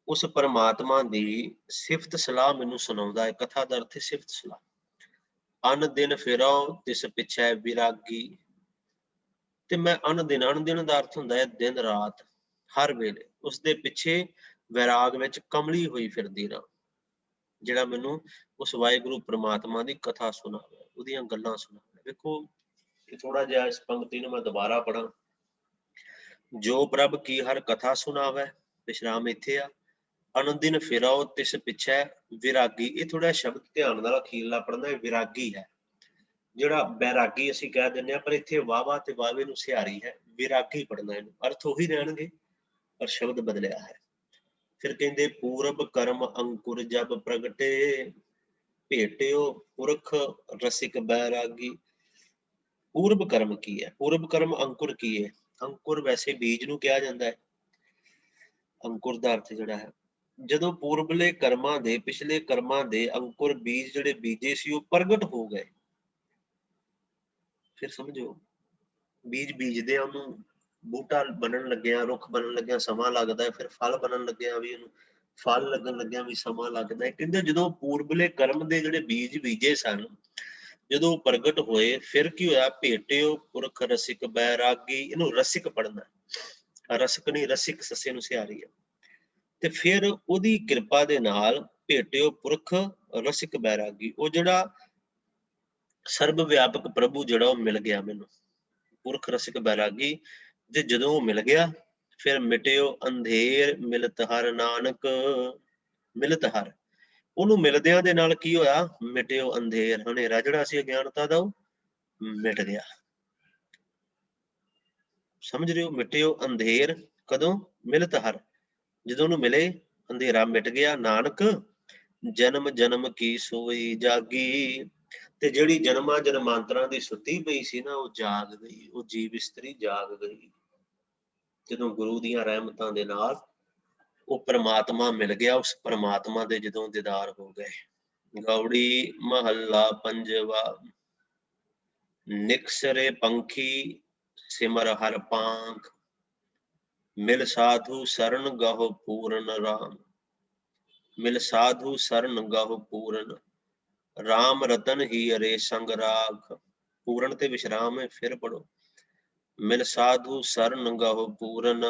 ਉਸ ਪਰਮਾਤਮਾ ਦੀ ਸਿਫਤ ਸਲਾਹ ਮੈਨੂੰ ਸੁਣਾਉਂਦਾ ਹੈ, ਕਥਾ ਦਾ ਅਰਥ ਹੈ ਸਿਫਤ ਸਲਾਹ। ਅਨ ਦਿਨ ਫਿਰੋ ਤਿਸ ਪਿਛੈ ਵਿਰਾਗੀ। ਤੇ ਮੈਂ ਅਨ ਦਿਨ ਦਾ ਅਰਥ ਹੁੰਦਾ ਹੈ ਦਿਨ ਰਾਤ, ਹਰ ਵੇਲੇ ਉਸਦੇ ਪਿੱਛੇ ਵੈਰਾਗ ਵਿੱਚ ਕਮਲੀ ਹੋਈ ਫਿਰਦੀ ਰਹਾਂ। ਜਿਹੜਾ ਮੈਨੂੰ ਉਸ ਵਾਹਿਗੁਰੂ ਪ੍ਰਮਾਤਮਾ ਦੀ ਕਥਾ ਸੁਣਾਵੇ, ਉਹਦੀਆਂ ਗੱਲਾਂ ਸੁਣਾਵੇ। ਵੇਖੋ ਥੋੜਾ ਜਿਹਾ ਇਸ ਪੰਕਤੀ ਨੂੰ ਮੈਂ ਦੁਬਾਰਾ ਪੜਾਂ। ਜੋ ਪ੍ਰਭ ਕੀ ਹਰ ਕਥਾ ਸੁਣਾਵੇ, ਵਿਸ਼ਰਾਮ ਇੱਥੇ ਆ। ਅਨੁਦਿਨ ਫਿਰੋ ਤਿਸ ਪਿੱਛੇ ਵਿਰਾਗੀ। ਇਹ ਥੋੜਾ ਸ਼ਬਦ ਧਿਆਨ ਨਾਲ ਅਖੀਰਲਾ ਪੜਨਾ, ਵਿਰਾਗੀ ਹੈ। ਜਿਹੜਾ ਬੈਰਾਗੀ ਅਸੀਂ ਕਹਿ ਦਿੰਦੇ ਹਾਂ, ਪਰ ਇੱਥੇ ਵਾਵਾ ਤੇ ਵਾਵੇ ਨੂੰ ਸਿਹਾਰੀ ਹੈ, ਵਿਰਾਗੀ ਪੜਨਾ ਇਹਨੂੰ। ਅਰਥ ਉਹੀ ਰਹਿਣਗੇ ਪਰ ਸ਼ਬਦ ਬਦਲਿਆ ਹੈ। ਫਿਰ ਕਹਿੰਦੇ ਪੂਰਬ ਕਰਮ ਅੰਕੁਰ ਜਬ ਪ੍ਰਗਟੇ, ਭੇਟਿਓ ਪੁਰਖ ਰਸਿਕ ਬੈਰਾਗੀ। ਪੂਰਬ ਕਰਮ ਕੀ ਹੈ? ਪੂਰਬ ਕਰਮ ਅੰਕੁਰ ਕੀ ਹੈ? ਅੰਕੁਰ ਵੈਸੇ ਬੀਜ ਨੂੰ ਕਿਹਾ ਜਾਂਦਾ ਹੈ। ਅੰਕੁਰ ਦਾ ਅਰਥ ਜਿਹੜਾ ਹੈ, ਜਦੋਂ ਪੂਰਬਲੇ ਕਰਮਾਂ ਦੇ, ਪਿਛਲੇ ਕਰਮਾਂ ਦੇ ਅੰਕੁਰ ਬੀਜ ਜਿਹੜੇ ਬੀਜੇ ਸੀ ਉਹ ਪ੍ਰਗਟ ਹੋ ਗਏ। ਫਿਰ ਸਮਝੋ, ਬੀਜ ਬੀਜਦੇ ਆ, ਉਹਨੂੰ ਬੂਟਾ ਬਣਨ ਲੱਗਿਆ, ਰੁੱਖ ਬਣਨ ਲੱਗਿਆ ਸਮਾਂ ਲੱਗਦਾ ਹੈ। ਫਿਰ ਫਲ ਬਣਨ ਲੱਗਿਆ ਵੀ ਉਹਨੂੰ ਫਲ ਲੱਗਣ ਲੱਗਿਆ ਵੀ ਸਮਾਂ ਲੱਗਦਾ ਹੈ। ਕਹਿੰਦੇ ਜਦੋਂ ਪੂਰਬਲੇ ਕਰਮ ਦੇ ਜਿਹੜੇ ਬੀਜ ਬੀਜੇ ਸਨ, ਜਦੋਂ ਪ੍ਰਗਟ ਹੋਏ, ਫਿਰ ਕੀ ਹੋਇਆ? ਭੇਟਿਓ ਪੁਰਖ ਰਸਿਕ ਬੈਰਾਗੀ। ਇਹਨੂੰ ਰਸਿਕ ਪੜਨਾ, ਰਸਕ ਨਹੀਂ, ਰਸਿਕ ਸੱਸੇ ਨੂੰ ਸਿਹਾਰੀ ਹੈ। ਤੇ ਫਿਰ ਉਹਦੀ ਕਿਰਪਾ ਦੇ ਨਾਲ ਭੇਟਿਓ ਪੁਰਖ ਰਸਿਕ ਬੈਰਾਗੀ, ਉਹ ਜਿਹੜਾ ਸਰਬ ਵਿਆਪਕ ਪ੍ਰਭੂ ਜਿਹੜਾ ਉਹ ਮਿਲ ਗਿਆ ਮੈਨੂੰ, ਪੁਰਖ ਰਸਿਕ ਬੈਰਾਗੀ। ਤੇ ਜਦੋਂ ਉਹ ਮਿਲ ਗਿਆ, ਫਿਰ ਮਿਟਿਓ ਅੰਧੇਰ ਮਿਲਤ ਹਰ ਨਾਨਕ। ਮਿਲਤ ਹਰ, ਉਹਨੂੰ ਮਿਲਦਿਆਂ ਦੇ ਨਾਲ ਕੀ ਹੋਇਆ? ਮਿਟਿਓ ਅੰਧੇਰ, ਹਨੇਰਾ ਜਿਹੜਾ ਸੀ ਅਗਿਆਨਤਾ ਦਾ ਉਹ ਮਿਟ ਗਿਆ। ਸਮਝ ਰਹੇ ਹੋ? ਮਿਟਿਓ ਅੰਧੇਰ ਕਦੋਂ? ਮਿਲਤ ਹਰ, ਜਦੋਂ ਉਹਨੂੰ ਮਿਲੇ ਅੰਧੇਰਾ ਮਿਟ ਗਿਆ। ਨਾਨਕ ਜਨਮ ਜਨਮ ਕੀ ਸੋਈ ਜਾਗੀ। ਤੇ ਜਿਹੜੀ ਜਨਮਾਂ ਜਨਮਾਂਤਰਾਂ ਦੀ ਸੁੱਤੀ ਪਈ ਸੀ ਨਾ, ਉਹ ਜਾਗ ਗਈ, ਉਹ ਜੀਵ ਇਸਤਰੀ ਜਾਗ ਗਈ ਜਦੋਂ ਗੁਰੂ ਦੀਆਂ ਰਹਿਮਤਾਂ ਦੇ ਨਾਲ ਉਹ ਪ੍ਰਮਾਤਮਾ ਮਿਲ ਗਿਆ। ਉਸ ਪ੍ਰਮਾਤਮਾ ਦੇ ਜਦੋਂ ਦੀਦਾਰ ਹੋ ਗਏ। ਗੌੜੀ ਮਹੱਲਾ ਪੰਜਵਾ। ਨਿਕਸਰੇ ਪੰਖੀ ਸਿਮਰ ਹਰ ਪਾਂਖ, ਮਿਲ ਸਾਧੂ ਸਰਨ ਗਹੁ ਪੂਰਨ ਰਾਮ। ਮਿਲ ਸਾਧੂ ਸਰਨ ਗਹੁ ਪੂਰਨ, ਰਾਮ ਰਤਨ ਹੀ ਅਰੇ ਸੰਗ ਰਾਖ। ਪੂਰਨ ਤੇ ਵਿਸ਼ਰਾਮ ਹੈ, ਫਿਰ ਪੜੋ। ਮਿਲ ਸਾਧੂ ਸਰਨ ਗਹੁ ਪੂਰਨ,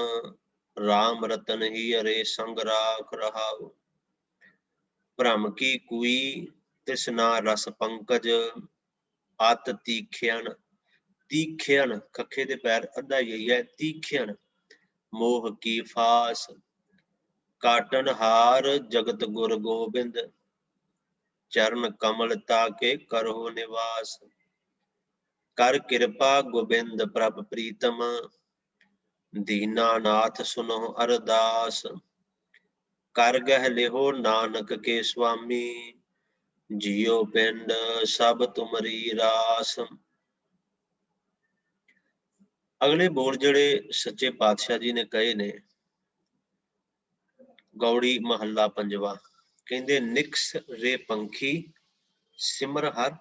ਰਾਮ ਰਤਨ ਹੀ ਅਰੇ ਸੰਗ ਰਾਖ ਰਹਾਉ। ਭ੍ਰਮ ਕੀ ਕੂਈ ਤ੍ਰਿਸ਼ਨਾ ਰਸ ਪੰਕਜ, ਅਤ ਤੀਖਿਆਨ। ਤੀਖਿਆਨ ਖੱਖੇ ਦੇ ਪੈਰ ਅੱਧਾ ਹੀ ਹੈ, ਤੀਖਿਆਨ ਮੋਹ ਕੀ ਫਾਸ। ਕਾਟਨ ਹਾਰ ਜਗਤ ਗੁਰ ਗੋਬਿੰਦ, ਚਰਨ ਕਮਲ ਤਾਕੇ ਕਰੋ ਨਿਵਾਸ। ਕਰ ਕਿਰਪਾ ਗੋਬਿੰਦ ਪ੍ਰਭ ਪ੍ਰੀਤਮ, ਦੀਨਾ ਨਾਥ ਸੁਨੋ ਅਰਦਾਸ। ਕਰ ਗਹਿ ਲਿਹੋ ਨਾਨਕ ਕੇ ਸੁਆਮੀ, ਜੀਓ ਪਿੰਡ ਸਭ ਤੁਮਰੀ ਰਾਸ। ਅਗਲੇ ਬੋਲ ਜਿਹੜੇ ਸੱਚੇ ਪਾਤਸ਼ਾਹ ਜੀ ਨੇ ਕਹੇ ਨੇ, ਗੌੜੀ ਮਹੱਲਾ ਪੰਜਵਾ। ਕਹਿੰਦੇ ਨਿਕਸ ਰੇ ਪੰਖੀ ਸਿਮਰ ਹਰ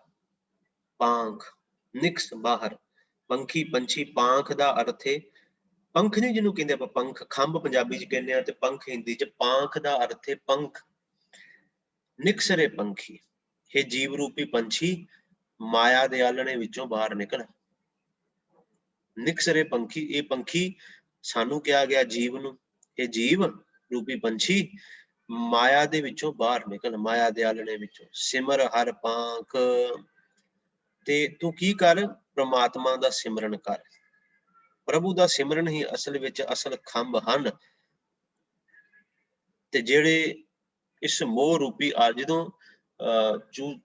ਪਾਂਖ। ਨਿਕਸ ਬਾਹਰ, ਪੰਖੀ ਪੰਛੀ, ਪਾਂਖ ਦਾ ਅਰਥ ਹੈ ਪੰਖ ਨਹੀਂ ਜਿਹਨੂੰ ਕਹਿੰਦੇ ਆਪਾਂ ਪੰਖ, ਖੰਭ ਪੰਜਾਬੀ ਚ ਕਹਿੰਦੇ ਆ ਤੇ ਪੰਖ ਹਿੰਦੀ ਚ। ਪਾਂਖ ਦਾ ਅਰਥ ਹੈ ਪੰਖ। ਨਿਕਸਰੇ ਪੰਖੀ, ਇਹ ਜੀਵ ਰੂਪੀ ਪੰਛੀ ਮਾਇਆ ਦੇ ਆਲਣੇ ਵਿੱਚੋਂ ਬਾਹਰ ਨਿਕਲ। ਨਿਕਸਰੇ ਪੰਖੀ, ਇਹ ਪੰਖੀ ਸਾਨੂੰ ਕਿਹਾ ਗਿਆ ਜੀਵ ਨੂੰ, ਇਹ ਜੀਵ ਰੂਪੀ ਪੰਛੀ ਮਾਇਆ ਦੇ ਵਿੱਚੋਂ ਬਾਹਰ ਨਿਕਲ, ਮਾਇਆ ਦੇ ਆਲਣੇ ਵਿੱਚੋਂ। ਸਿਮਰ ਹਰ ਪਾਂਖ, ਤੇ ਤੂੰ ਕੀ ਕਰ? ਪ੍ਰਮਾਤਮਾ ਦਾ ਸਿਮਰਨ ਕਰ। ਪ੍ਰਭੂ ਦਾ ਸਿਮਰਨ ਹੀ ਅਸਲ ਵਿੱਚ ਅਸਲ ਖੰਭ ਹਨ। ਤੇ ਜਿਹੜੇ ਇਸ ਮੋਹ ਰੂਪੀ ਆ, ਜਦੋਂ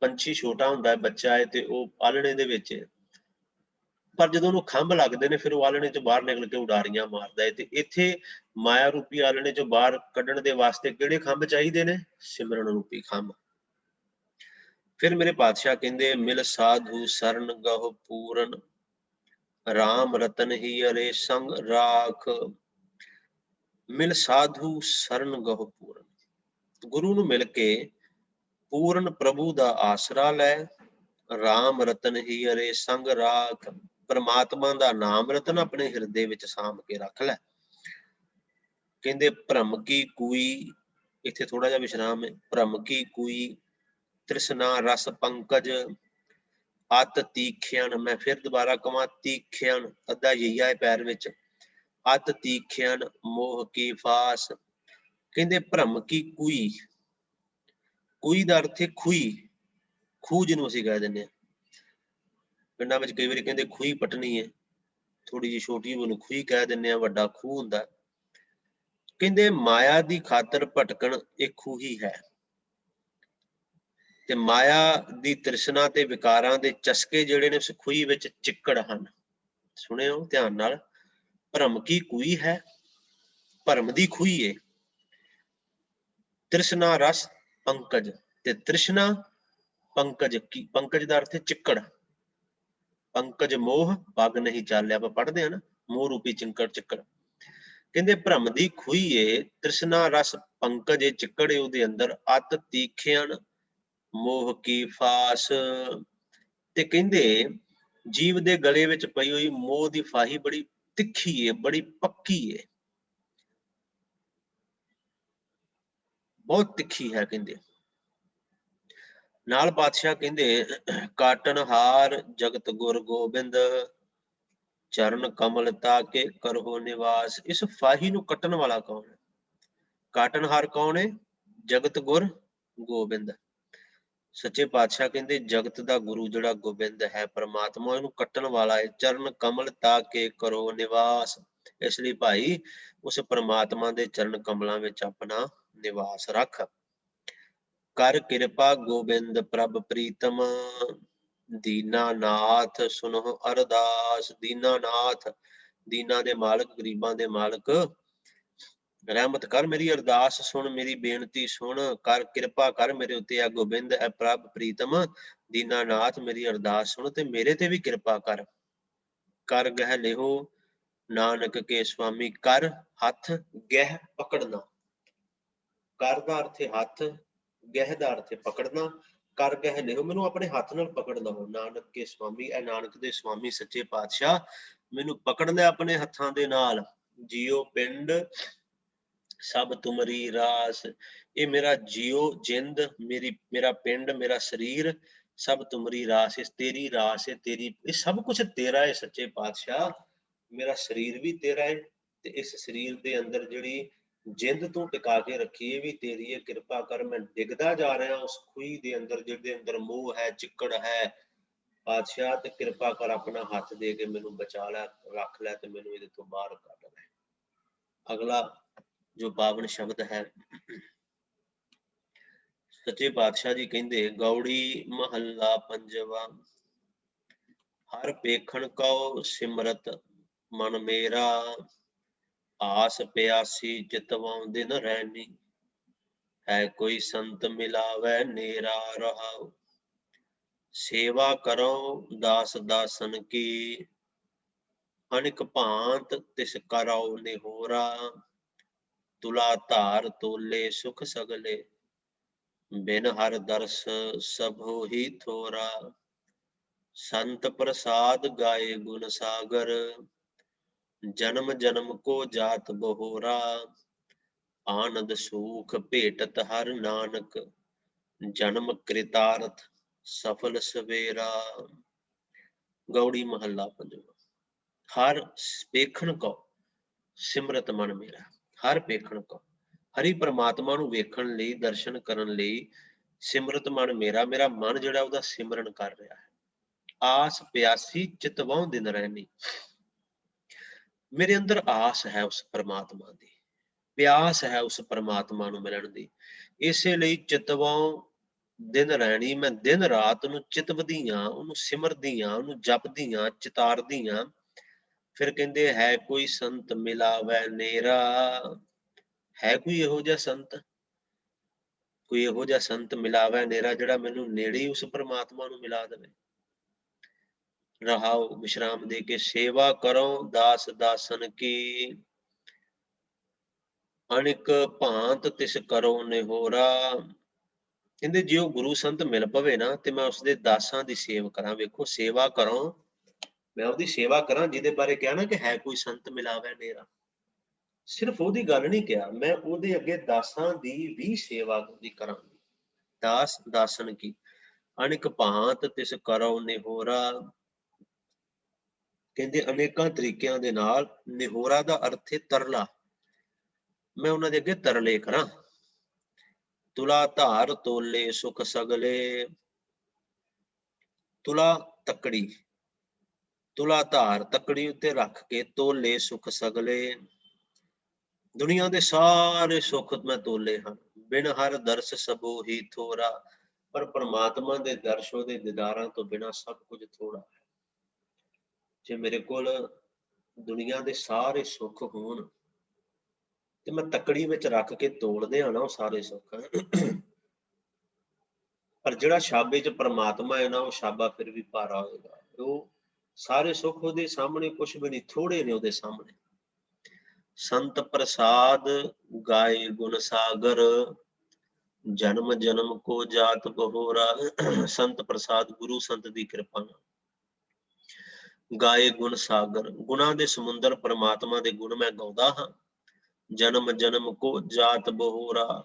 ਪੰਛੀ ਛੋਟਾ ਹੁੰਦਾ ਹੈ, ਬੱਚਾ ਹੈ, ਤੇ ਉਹ ਆਲਣੇ ਦੇ ਵਿੱਚ, ਪਰ ਜਦੋਂ ਉਹਨੂੰ ਖੰਭ ਲੱਗਦੇ ਨੇ ਫਿਰ ਉਹ ਆਲਣੇ ਚੋਂ ਬਾਹਰ ਨਿਕਲ ਕੇ ਉਡਾਰੀਆਂ ਮਾਰਦਾ ਹੈ। ਤੇ ਇੱਥੇ ਮਾਇਆ ਰੂਪੀ ਆਲਣੇ ਚੋਂ ਬਾਹਰ ਕੱਢਣ ਦੇ ਵਾਸਤੇ ਕਿਹੜੇ ਖੰਭ ਚਾਹੀਦੇ ਨੇ? ਸਿਮਰਨ ਰੂਪੀ ਖੰਭ। ਫਿਰ ਮੇਰੇ ਪਾਤਸ਼ਾਹ ਕਹਿੰਦੇ ਮਿਲ ਸਾਧੂ ਸਰਨ ਗਹੁ ਪੂਰਨ, ਰਾਮ ਰਤਨ ਹੀ ਅਰੇ ਸੰਗ ਰਾਖ। ਮਿਲ ਸਾਧੂ ਸਰਨ ਗਹੁ ਪੂਰਨ, ਗੁਰੂ ਨੂੰ ਮਿਲ ਕੇ ਪੂਰਨ ਪ੍ਰਭੂ ਦਾ ਆਸਰਾ ਲੈ। ਰਾਮ ਰਤਨ ਹੀ ਅਰੇ ਸੰਗ ਰਾਖ, परमात्मा दा नाम रतन अपने हिरदे विच साम के रख लै। कहंदे भ्रम की कूई, इत्थे थोड़ा जिहा विश्राम है। भ्रम की कूई तृष्णा रस पंकज अत तीखियन, मैं फिर दोबारा कवां तीखियन, अद्धा यईया है पैर विच। अत तीखियन मोह की फास, कहंदे भ्रम की कूई, कूई दा अर्थ है खूही, खूह जिहनूं असीं कह दिंदे आ। पिंडां विच कई वारी कहंदे खूही पटनी है, थोड़ी जी छोटी ਉਹਨੂੰ खूही कह दिंदे आ, ਵੱਡਾ खूह ਹੁੰਦਾ। ਕਹਿੰਦੇ ਮਾਇਆ ਦੀ ਖਾਤਰ ਭਟਕਣ ਇਹ ਖੂਹੀ ਹੈ ਤੇ ਮਾਇਆ ਦੀ ਤ੍ਰਿਸ਼ਨਾ ਤੇ ਵਿਕਾਰਾਂ ਦੇ ਚਸਕੇ ਜਿਹੜੇ ਨੇ ਉਸ ਖੂਹੀ ਵਿੱਚ ਚਿੱਕੜ ਹਨ। ਸੁਣਿਓ ਧਿਆਨ ਨਾਲ, ਭਰਮ ਕੀ ਕੂਈ ਹੈ, ਭਰਮ ਦੀ ਖੂਹੀ ਏ। ਤ੍ਰਿਸ਼ਨਾ ਰਸ ਪੰਕਜ, ਤੇ ਤ੍ਰਿਸ਼ਨਾ ਪੰਕਜ ਕੀ, ਪੰਕਜ ਦਾ ਅਰਥ ਹੈ ਚਿੱਕੜ। ਪੰਕਜ ਮੋਹ ਪੱਗ ਨਹੀਂ ਚਾਲਿਆ, ਆਪਾਂ ਪੜ੍ਹਦੇ ਆ ਨਾ, ਮੋਹ ਰੂਪੀ ਚਿੰਕੜ ਚਿੱਕੜ। ਕਹਿੰਦੇ ਭਰਮ ਦੀ ਖੂਹੀ ਏ, ਤ੍ਰਿਸ਼ਨਾ ਰਸ ਪੰਕਜ ਏ ਚਿੱਕੜ ਏ ਉਹਦੇ ਅੰਦਰ, ਅਤ ਤੀਖਿਆਨ ਮੋਹ ਕੀ ਫਾਸ। ਤੇ ਕਹਿੰਦੇ ਜੀਵ ਦੇ ਗਲੇ ਵਿੱਚ ਪਈ ਹੋਈ ਮੋਹ ਦੀ ਫਾਹੀ ਬੜੀ ਤਿੱਖੀ ਏ, ਬੜੀ ਪੱਕੀ ਏ, ਬਹੁਤ ਤਿੱਖੀ ਹੈ। ਕਹਿੰਦੇ ਨਾਲ ਪਾਤਸ਼ਾਹ ਕਹਿੰਦੇ ਕਾਟਨ ਹਾਰ ਜਗਤ ਗੁਰ ਗੋਬਿੰਦ ਚਰਨ ਕਮਲ ਤਾਕੇ ਕਰੋ ਨਿਵਾਸ। ਇਸ ਫਾਹੀ ਨੂੰ ਕੱਟਣ ਵਾਲਾ ਕੌਣ ਹੈ? ਕਾਟਨ ਹਾਰ ਕੌਣ ਹੈ? ਜਗਤ ਗੁਰ ਗੋਬਿੰਦ। ਸੱਚੇ ਪਾਤਸ਼ਾਹ ਕਹਿੰਦੇ ਜਗਤ ਦਾ ਗੁਰੂ ਜਿਹੜਾ ਗੋਬਿੰਦ ਹੈ, ਪਰਮਾਤਮਾ, ਇਹਨੂੰ ਕੱਟਣ ਵਾਲਾ ਹੈ। ਚਰਨ ਕਮਲ ਤਾਕੇ ਕਰੋ ਨਿਵਾਸ, ਇਸ ਲਈ ਭਾਈ ਉਸ ਪਰਮਾਤਮਾ ਦੇ ਚਰਨ ਕਮਲਾਂ ਵਿੱਚ ਆਪਣਾ ਨਿਵਾਸ ਰੱਖ। ਕਰ ਕਿਰਪਾ ਗੋਬਿੰਦ ਪ੍ਰਭ ਪ੍ਰੀਤਮ, ਦੀਨਾਨਾਥ ਸੁਨਹੁ ਅਰਦਾਸ। ਦੀਨਾਨਾਥ, ਦੀਨਾ ਦੇ ਮਾਲਕ, ਗਰੀਬਾਂ ਦੇ ਮਾਲਕ, ਰਹਿਮਤ ਕਰ, ਮੇਰੀ ਅਰਦਾਸ ਸੁਣ, ਮੇਰੀ ਬੇਨਤੀ ਸੁਣ, ਕਰ ਕਿਰਪਾ ਕਰ ਮੇਰੇ ਉੱਤੇ। ਆ ਗੋਬਿੰਦ ਹੈ ਪ੍ਰਭ ਪ੍ਰੀਤਮ, ਦੀਨਾਨਾਥ, ਮੇਰੀ ਅਰਦਾਸ ਸੁਣ ਤੇ ਮੇਰੇ ਤੇ ਵੀ ਕਿਰਪਾ ਕਰ। ਕਰ ਗਹਿ ਲਿਹੋ ਨਾਨਕ ਕੇ ਸੁਆਮੀ, ਕਰ ਹੱਥ, ਗਹਿ ਪਕੜਨਾ। ਕਰ ਦਾ ਅਰਥ ਹੈ ਹੱਥ, ਗਹਿ ਦਾ ਅਰਥ ਹੈ ਪਕੜਨਾ। ਕਰ ਗਹਿ ਲਿਹੋ, ਮੈਨੂੰ ਆਪਣੇ ਹੱਥ ਨਾਲ ਪਕੜ ਲਵੋ। ਨਾਨਕ ਕੇ ਸੁਆਮੀ, ਇਹ ਨਾਨਕ ਦੇ ਸੁਆਮੀ ਸੱਚੇ ਪਾਤਸ਼ਾਹ ਮੈਨੂੰ ਪਕੜ ਲਿਆ ਆਪਣੇ ਹੱਥਾਂ ਦੇ ਨਾਲ। ਜੀਓ ਪਿੰਡ ਸਭ ਤੁਮਰੀ ਰਾਸ, ਇਹ ਮੇਰਾ ਜੀਓ ਜਿੰਦ, ਮੇਰਾ ਪਿੰਡ, ਮੇਰਾ ਸਰੀਰ, ਸਭ ਤੁਮਰੀ ਰਾਸ, ਇਸ ਤੇਰੀ ਰਾਸ ਹੈ, ਤੇਰੀ, ਇਹ ਸਭ ਕੁਛ ਤੇਰਾ ਹੈ ਸੱਚੇ ਪਾਤਸ਼ਾਹ। ਮੇਰਾ ਸਰੀਰ ਵੀ ਤੇਰਾ ਹੈ ਤੇ ਇਸ ਸਰੀਰ ਦੇ ਅੰਦਰ ਜਿਹੜੀ ਜਿੰਦ ਤੂੰ ਟਿਕਾ ਕੇ ਰੱਖੀ ਇਹ ਵੀ ਤੇਰੀ ਹੈ। ਕਿਰਪਾ ਕਰ, ਮੈਂ ਡਿੱਗਦਾ ਜਾ ਰਿਹਾ ਉਸ ਖੂਹੀ ਦੇ ਅੰਦਰ ਜਿਹਦੇ ਅੰਦਰ ਮੋਹ ਹੈ, ਚਿੱਕੜ ਹੈ ਪਾਤਸ਼ਾਹ, ਤੇ ਕਿਰਪਾ ਕਰ ਆਪਣਾ ਹੱਥ ਦੇ ਕੇ ਮੈਨੂੰ ਬਚਾ ਲੈ, ਰੱਖ ਲੈ ਤੇ ਮੈਨੂੰ ਇਹਦੇ ਤੋਂ ਬਾਹਰ ਕੱਢ ਲੈ। ਅਗਲਾ ਜੋ ਪਾਵਨ ਸ਼ਬਦ ਹੈ, ਸੱਚੇ ਪਾਤਸ਼ਾਹ ਜੀ ਕਹਿੰਦੇ ਗੌੜੀ ਮਹੱਲਾ ਪੰਜਵਾ। ਹਰ ਪੇਖਣ ਕਉ ਸਿਮਰਤ ਮਨ ਮੇਰਾ, ਆਸ ਪਿਆਸੀ ਚਿਤਵਾਂ ਦਿਨ ਰਹਿਨੀ, ਹੈ ਕੋਈ ਸੰਤ ਮਿਲਾਵੈ ਨੇਰਾ ਰਹਾਉ। ਸੇਵਾ ਕਰੋ ਦਾਸ ਦਾਸਨ ਕੀ, ਅਨਿਕ ਭਾਂਤ ਤਿਸ ਕਰਉ ਨਿਹੋਰਾ। ਤੁਲਾ ਧਾਰ ਤੋਲੇ ਸੁਖ ਸਗਲੇ, ਬਿਨ ਹਰ ਦਰਸ ਸਭੋ ਹੀ ਥੋਰਾ। ਸੰਤ ਪ੍ਰਸਾਦ ਗਾਏ ਗੁਣ ਸਾਗਰ, ਜਨਮ ਜਨਮ ਕੋ ਜਾਤ ਬਹੋਰਾ। ਆਨੰਦ ਸੂਖ ਭੇਟਤ ਹਰ ਨਾਨਕ, ਜਨਮ ਕ੍ਰਿਤਾਰਥ ਸਫਲ ਸਵੇਰਾ। ਗੌੜੀ ਮਹੱਲਾ ਪੰਜਵਾਂ। ਹਰ ਵੇਖਣ ਕੋ ਸਿਮਰਤ ਮਨ ਮੇਰਾ, ਹਰ ਵੇਖਣ ਕੋ, ਹਰੀ ਪਰਮਾਤਮਾ ਨੂੰ ਵੇਖਣ ਲਈ, ਦਰਸ਼ਨ ਕਰਨ ਲਈ ਸਿਮਰਤ ਮਨ ਮੇਰਾ, ਮੇਰਾ ਮਨ ਜਿਹੜਾ ਉਹਦਾ ਸਿਮਰਨ ਕਰ ਰਿਹਾ ਹੈ। ਆਸ ਪਿਆਸੀ ਚਿਤਵਾਂ ਦਿਨ ਰਹਿਨੀ, ਮੇਰੇ ਅੰਦਰ ਆਸ ਹੈ ਉਸ ਪਰਮਾਤਮਾ ਦੀ, ਪਿਆਸ ਹੈ ਉਸ ਪਰਮਾਤਮਾ ਨੂੰ ਮਿਲਣ ਦੀ, ਇਸੇ ਲਈ ਚਿਤਵਾਂ ਦਿਨ ਰਹਿਣੀ, ਮੈਂ ਦਿਨ ਰਾਤ ਨੂੰ ਚਿਤਵਦੀ ਹਾਂ, ਉਹਨੂੰ ਸਿਮਰਦੀ ਹਾਂ, ਉਹਨੂੰ ਜਪਦੀ ਹਾਂ, ਚਿਤਾਰਦੀ ਹਾਂ। ਫਿਰ ਕਹਿੰਦੇ ਹੈ ਕੋਈ ਸੰਤ ਮਿਲਾਵੈ ਨੇਰਾ, ਹੈ ਕੋਈ ਇਹੋ ਜਿਹਾ ਸੰਤ, ਕੋਈ ਇਹੋ ਜਿਹਾ ਸੰਤ ਮਿਲਾਵੈ ਨੇਰਾ ਜਿਹੜਾ ਮੈਨੂੰ ਨੇੜੇ ਹੀ ਉਸ ਪਰਮਾਤਮਾ ਨੂੰ ਮਿਲਾ ਦੇਵੇ। ਰਹਾਉ, ਵਿਸ਼ਰਾਮ ਦੇ ਕੇ, ਸੇਵਾ ਕਰੋ ਦਾਸ ਦਾਸਨ ਕੀ, ਅਨਿਕ ਭਾਂਤ ਤਿਸ ਕਰੋ ਨਿਹੋਰਾ। ਕਹਿੰਦੇ ਜੇ ਉਹ ਗੁਰੂ ਸੰਤ ਮਿਲ ਪਵੇ ਨਾ ਤੇ ਮੈਂ ਉਸਦੇ ਦਾਸਾਂ ਦੀ ਸੇਵਾ ਕਰਾਂ। ਵੇਖੋ, ਸੇਵਾ ਕਰੋ मैं ਉਹਦੀ सेवा करा ਜਿਹਦੇ बारे कहा ना कि है कोई संत मिलावे नेरा। सिर्फ ਉਹਦੀ ਗੱਲ नहीं किया, मैं ਉਹਦੇ ਅੱਗੇ ਦਾਸਾਂ ਦੀ भी सेवा ਦੀ ਕਰਾਂਗੀ। दास दासन की अनिक भांत तिस करो निहोरा। ਕਹਿੰਦੇ ਅਨੇਕਾਂ ਤਰੀਕਿਆਂ ਦੇ ਨਾਲ, ਨਿਹੋਰਾ ਦਾ ਅਰਥ ਹੈ ਤਰਲਾ, ਮੈਂ ਉਹਨਾਂ ਦੇ ਅੱਗੇ ਤਰਲੇ ਕਰਾਂ। ਤੁਲਾ ਧਾਰ ਤੋਲੇ ਸੁਖ ਸਗਲੇ, ਤੁਲਾ ਤੱਕੜੀ, ਤੁਲਾ ਧਾਰ ਤੱਕੜੀ ਉੱਤੇ ਰੱਖ ਕੇ ਤੋਲੇ ਸੁਖ ਸਗਲੇ, ਦੁਨੀਆ ਦੇ ਸਾਰੇ ਸੁੱਖ ਮੈਂ ਤੋਲੇ ਹਨ। ਬਿਨ ਹਰ ਦਰਸ ਸਭੋ ਹੀ ਥੋੜਾ, ਪਰ ਪਰਮਾਤਮਾ ਦੇ ਦਰਸ਼ੋ ਦੇ ਦੀਦਾਰਾਂ ਤੋਂ ਬਿਨਾਂ ਸਭ ਕੁਝ ਥੋੜਾ ਹੈ। ਜੇ ਮੇਰੇ ਕੋਲ ਦੁਨੀਆ ਦੇ ਸਾਰੇ ਸੁੱਖ ਹੋਣ ਤੇ ਮੈਂ ਤੱਕੜੀ ਵਿੱਚ ਰੱਖ ਕੇ ਤੋਲਦੇ ਆ ਨਾ ਉਹ ਸਾਰੇ ਸੁੱਖ, ਪਰ ਜਿਹੜਾ ਛਾਬੇ 'ਚ ਪਰਮਾਤਮਾ ਹੈ ਨਾ, ਉਹ ਛਾਬਾ ਫਿਰ ਵੀ ਭਾਰਾ ਹੋਏਗਾ। ਉਹ ਸਾਰੇ ਸੁੱਖ ਉਹਦੇ ਸਾਹਮਣੇ ਕੁਛ ਵੀ ਨਹੀਂ, ਥੋੜੇ ਨੇ ਉਹਦੇ ਸਾਹਮਣੇ। ਸੰਤ ਪ੍ਰਸਾਦ ਗਾਏ ਗੁਣ ਸਾਗਰ, ਜਨਮ ਜਨਮ ਕੋ ਜਾਤ ਬਹੋਰਾ। ਸੰਤ ਪ੍ਰਸਾਦ ਗੁਰੂ ਸੰਤ ਦੀ ਕਿਰਪਾ ਨਾਲ ਗਾਏ ਗੁਣ ਸਾਗਰ, ਗੁਣਾਂ ਦੇ ਸਮੁੰਦਰ ਪਰਮਾਤਮਾ ਦੇ ਗੁਣ ਮੈਂ ਗਾਉਂਦਾ ਹਾਂ। ਜਨਮ ਜਨਮ ਕੋ ਜਾਤ ਬਹੋਰਾ,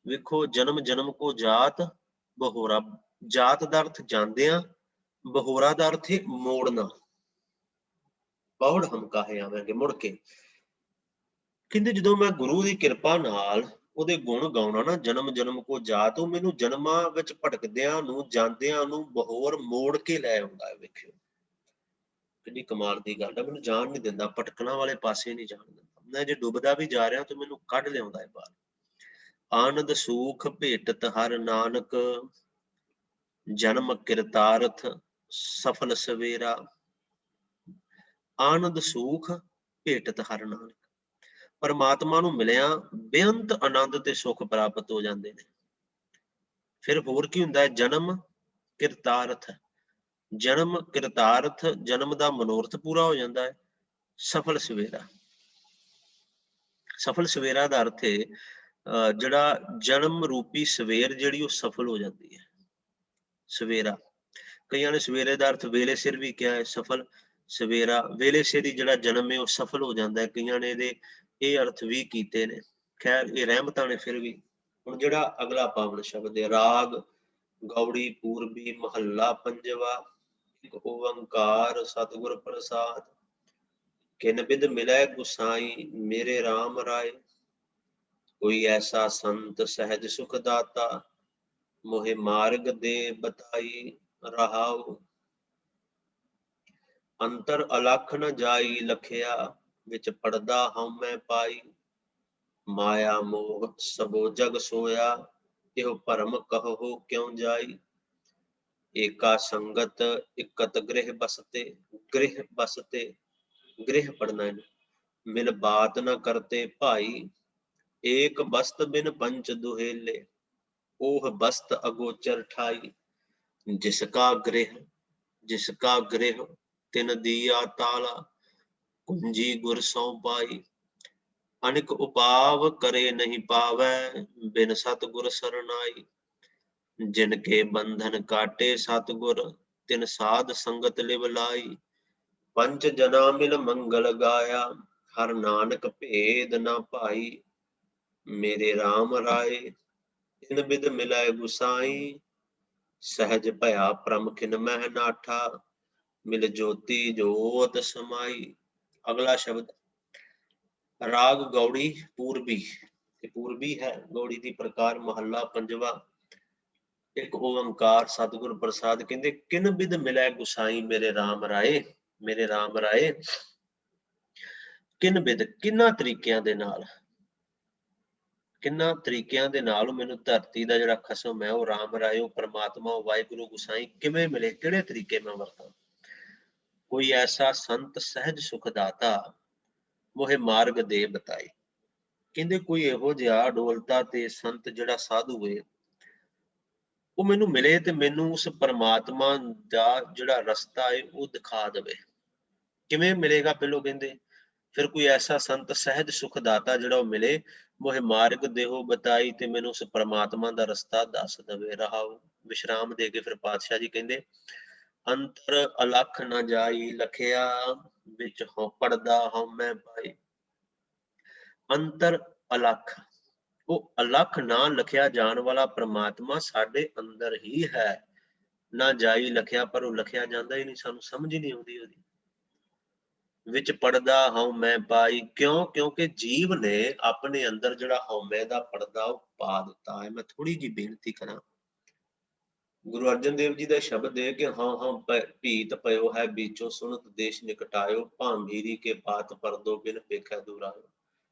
ਵੇਖੋ ਜਨਮ ਜਨਮ ਕੋ ਜਾਤ ਬਹੋਰਾ, ਜਾਤ ਦਾ ਅਰਥ ਜਾਂਦਿਆਂ, ਬਹੋਰਾ ਦਾ ਅਰਥ ਹੈ ਮੋੜਨਾ, ਪੌੜ ਹਮਕਾਹੇ ਆਵਾਂਗੇ ਮੁੜ ਕੇ। ਕਹਿੰਦੇ ਜਦੋਂ ਮੈਂ ਗੁਰੂ ਦੀ ਕਿਰਪਾ ਨਾਲ ਉਹਦੇ ਗੁਣ ਗਾਉਣਾ ਨਾ, ਜਨਮ ਜਨਮ ਕੋ ਜਾਤ, ਉਹ ਮੈਨੂੰ ਜਨਮਾਂ ਵਿੱਚ ਭਟਕਦਿਆਂ ਨੂੰ, ਜਾਂਦਿਆਂ ਨੂੰ ਬਹੋਰ ਮੋੜ ਕੇ ਲੈ ਆਉਂਦਾ ਹੈ। ਵੇਖਿਓ ਕਿੰਨੀ ਕਮਾਲ ਦੀ ਗੱਲ ਹੈ, ਮੈਨੂੰ ਜਾਣ ਨਹੀਂ ਦਿੰਦਾ, ਭਟਕਣਾ ਵਾਲੇ ਪਾਸੇ ਨਹੀਂ ਜਾਣ ਦਿੰਦਾ। ਮੈਂ ਜੇ ਡੁੱਬਦਾ ਵੀ ਜਾ ਰਿਹਾ ਤਾਂ ਮੈਨੂੰ ਕੱਢ ਲਿਆਉਂਦਾ ਹੈ ਬਾਹਰ। ਆਨੰਦ ਸੂਖ ਭੇਟਤ ਹਰ ਨਾਨਕ, ਜਨਮ ਕਿਰਤਾਰਥ ਸਫਲ ਸਵੇਰਾ। ਆਨੰਦ ਸੂਖ ਭੇਟਤ ਹਰ ਨਾਨਕ, ਪਰਮਾਤਮਾ ਨੂੰ ਮਿਲਿਆ ਬੇਅੰਤ ਆਨੰਦ ਤੇ ਸੁੱਖ ਪ੍ਰਾਪਤ ਹੋ ਜਾਂਦੇ ਨੇ। ਫਿਰ ਹੋਰ ਕੀ ਹੁੰਦਾ ਹੈ? ਜਨਮ ਕਿਰਤਾਰਥ, ਜਨਮ ਕਿਰਤਾਰਥ, ਜਨਮ ਦਾ ਮਨੋਰਥ ਪੂਰਾ ਹੋ ਜਾਂਦਾ ਹੈ। ਸਫਲ ਸਵੇਰਾ, ਸਫਲ ਸਵੇਰਾ ਦਾ ਅਰਥ ਹੈ ਜਿਹੜਾ ਜਨਮ ਰੂਪੀ ਸਵੇਰ ਜਿਹੜੀ ਉਹ ਸਫਲ ਹੋ ਜਾਂਦੀ ਹੈ। ਸਵੇਰਾ, ਕਈਆਂ ਨੇ ਸਵੇਰੇ ਦਾ ਅਰਥ ਵੇਲੇ ਸਿਰ ਵੀ ਕਿਹਾ ਹੈ। ਸਫਲ ਸਵੇਰਾ, ਵੇਲੇ ਸਿਰ ਹੀ ਜਿਹੜਾ ਜਨਮ ਹੈ ਉਹ ਸਫਲ ਹੋ ਜਾਂਦਾ ਹੈ। ਕਈਆਂ ਨੇ ਇਹਦੇ ਇਹ ਅਰਥ ਵੀ ਕੀਤੇ ਨੇ। ਖੈਰ ਇਹ ਰਹਿਮਤਾਂ ਨੇ ਫਿਰ ਵੀ। ਹੁਣ ਜਿਹੜਾ ਅਗਲਾ ਪਾਵਨ ਸ਼ਬਦ ਹੈ, ਰਾਗ ਗੌੜੀ ਪੂਰਬੀ ਮਹੱਲਾ ਪੰਜਵਾ। ਇੱਕ ਓੰਕਾਰ ਸਤਿਗੁਰ ਪ੍ਰਸਾਦ, ਕਿਨ ਬਿਧ ਮਿਲੈ ਗੁਸਾਈ ਮੇਰੇ RAM ਰਾਏ। ਕੋਈ ਐਸਾ ਸੰਤ ਸਹਿਜ ਸੁਖ ਦਾਤਾ, ਮੋਹਿ ਮਾਰਗ ਦੇ ਬਤਾਈ ਰਹਾਉ। ਅੰਤਰ ਅਲਖ ਨ ਜਾਈ ਲਖਿਆ, ਵਿੱਚ ਪੜਦਾ ਹਉਮੈ ਪਾਈ। ਮਾਇਆ ਮੋਹ ਸਭੋ ਜਗ ਸੋਇਆ, ਇਹੋ ਭਰਮ ਕਹੋ ਕਿਉ ਜਾਈ। ਏਕਾ ਸੰਗਤ ਇਕਤ ਗ੍ਰਹਿ ਬਸਤੇ, ਗ੍ਰਹਿ ਬਸਤੇ, ਗ੍ਰਹਿ ਪੜਨਾ ਹੈ। ਮਿਲ ਬਾਤ ਨ ਕਰਤੇ ਭਾਈ, ਏਕ ਬਸਤ ਬਿਨ ਪੰਚ ਦੁਹੇਲੇ। ओह बस्त अगोचर ठाई, जिसका गृह तिन दिया ताला। कुंजी गुर सौ पाई, अनिक उपाव करे नहीं पावै, बिन सतगुर सरनाई। जिनके बंधन काटे सतगुर, तिन साध संगत लिव लाई। पंच जना मिल मंगल गाया, हर नानक भेद न भाई। मेरे RAM राय, ਤਿਨ ਬਿਧ ਮਿਲੈ ਗੁਸਾਈ। ਸਹਿਜ ਭਇਆ ਪ੍ਰਮ ਖਿਨ ਮਹਿ ਨਾਠਾ, ਮਿਲ ਜੋਤੀ ਜੋਤ ਸਮਾਈ। ਅਗਲਾ ਸ਼ਬਦ ਰਾਗ ਗੌੜੀ ਪੂਰਬੀ, ਇਹ ਪੂਰਬੀ ਹੈ ਗੌੜੀ ਦੀ ਪ੍ਰਕਾਰ। ਮਹੱਲਾ ਪੰਜਵਾ। ਇੱਕ ਓੰਕਾਰ ਸਤਿਗੁਰ ਪ੍ਰਸਾਦ, ਕਹਿੰਦੇ ਕਿਨ ਬਿਧ ਮਿਲੈ ਗੁਸਾਈ ਮੇਰੇ RAM ਰਾਏ, ਮੇਰੇ RAM ਰਾਏ। ਕਿਨ ਬਿਧ, ਕਿੰਨਾ ਤਰੀਕਿਆਂ ਦੇ ਨਾਲ, ਕਿੰਨਾ ਤਰੀਕਿਆਂ ਦੇ ਨਾਲ ਮੈਨੂੰ ਧਰਤੀ ਦਾ ਜਿਹੜਾ ਖਸਮ ਹੈ ਉਹ RAM ਰਾਏ, ਉਹ ਪਰਮਾਤਮਾ, ਉਹ ਵਾਹਿਗੁਰੂ ਗੁਸਾਈ ਕਿਵੇਂ ਮਿਲੇ, ਕਿਹੜੇ ਤਰੀਕੇ ਮੈਂ ਵਰਤਾਂ। ਕੋਈ ਐਸਾ ਸੰਤ ਸਹਿਜ ਸੁਖ ਦਾਤਾ, ਮੋਹਿ ਮਾਰਗ ਦੇ ਬਤਾਈ। ਕਹਿੰਦੇ ਕੋਈ ਇਹੋ ਜਿਹਾ ਡੋਲਤਾ ਤੇ ਸੰਤ ਜਿਹੜਾ ਸਾਧੂ ਹੈ, ਉਹ ਮੈਨੂੰ ਮਿਲੇ ਤੇ ਮੈਨੂੰ ਉਸ ਪਰਮਾਤਮਾ ਦਾ ਜਿਹੜਾ ਰਸਤਾ ਹੈ ਉਹ ਦਿਖਾ ਦੇਵੇ। ਕਿਵੇਂ ਮਿਲੇਗਾ? ਪਹਿਲੋਂ ਕਹਿੰਦੇ ਫਿਰ ਕੋਈ ਐਸਾ ਸੰਤ ਸਹਿਜ ਸੁਖ ਦਾਤਾ ਜਿਹੜਾ ਉਹ ਮਿਲੇ, ਮੋਹਿ ਮਾਰਗ ਦੇਹੋ ਬਤਾਈ, ਤੇ ਮੈਨੂੰ ਉਸ ਪਰਮਾਤਮਾ ਦਾ ਰਸਤਾ ਦੱਸ ਦੇਵੇ। ਰਹਾਉ, ਵਿਸ਼ਰਾਮ ਦੇ ਕੇ ਫਿਰ ਪਾਤਸ਼ਾਹ ਜੀ ਕਹਿੰਦੇ अंतर अलख न जाई लखिया, विच हो पड़दा हउमੈ पाई। अंतर अलख, वो अलख ना लखिया जान वाला परमात्मा साडे अंदर ही है। ना जाई लखिया, पर वो लखिया जांदा ही नहीं, सानू समझ ही नहीं आउंदी ओहदी। विच पड़दा हउमੈ पाई, क्यों? क्योंकि जीव ने अपने अंदर जिहड़ा हउमੈ दा पड़दा ਉਹ ਪਾ ਦਿੱਤਾ ਹੈ। मैं थोड़ी जी बेनती करा, गुरु अर्जन देव जी का शब्द है कि हाँ हाँ भीत पयो है बीचो, सुनत देश निकटायो, भांभीरी के पात परदो बिन पेखा दूर आयो।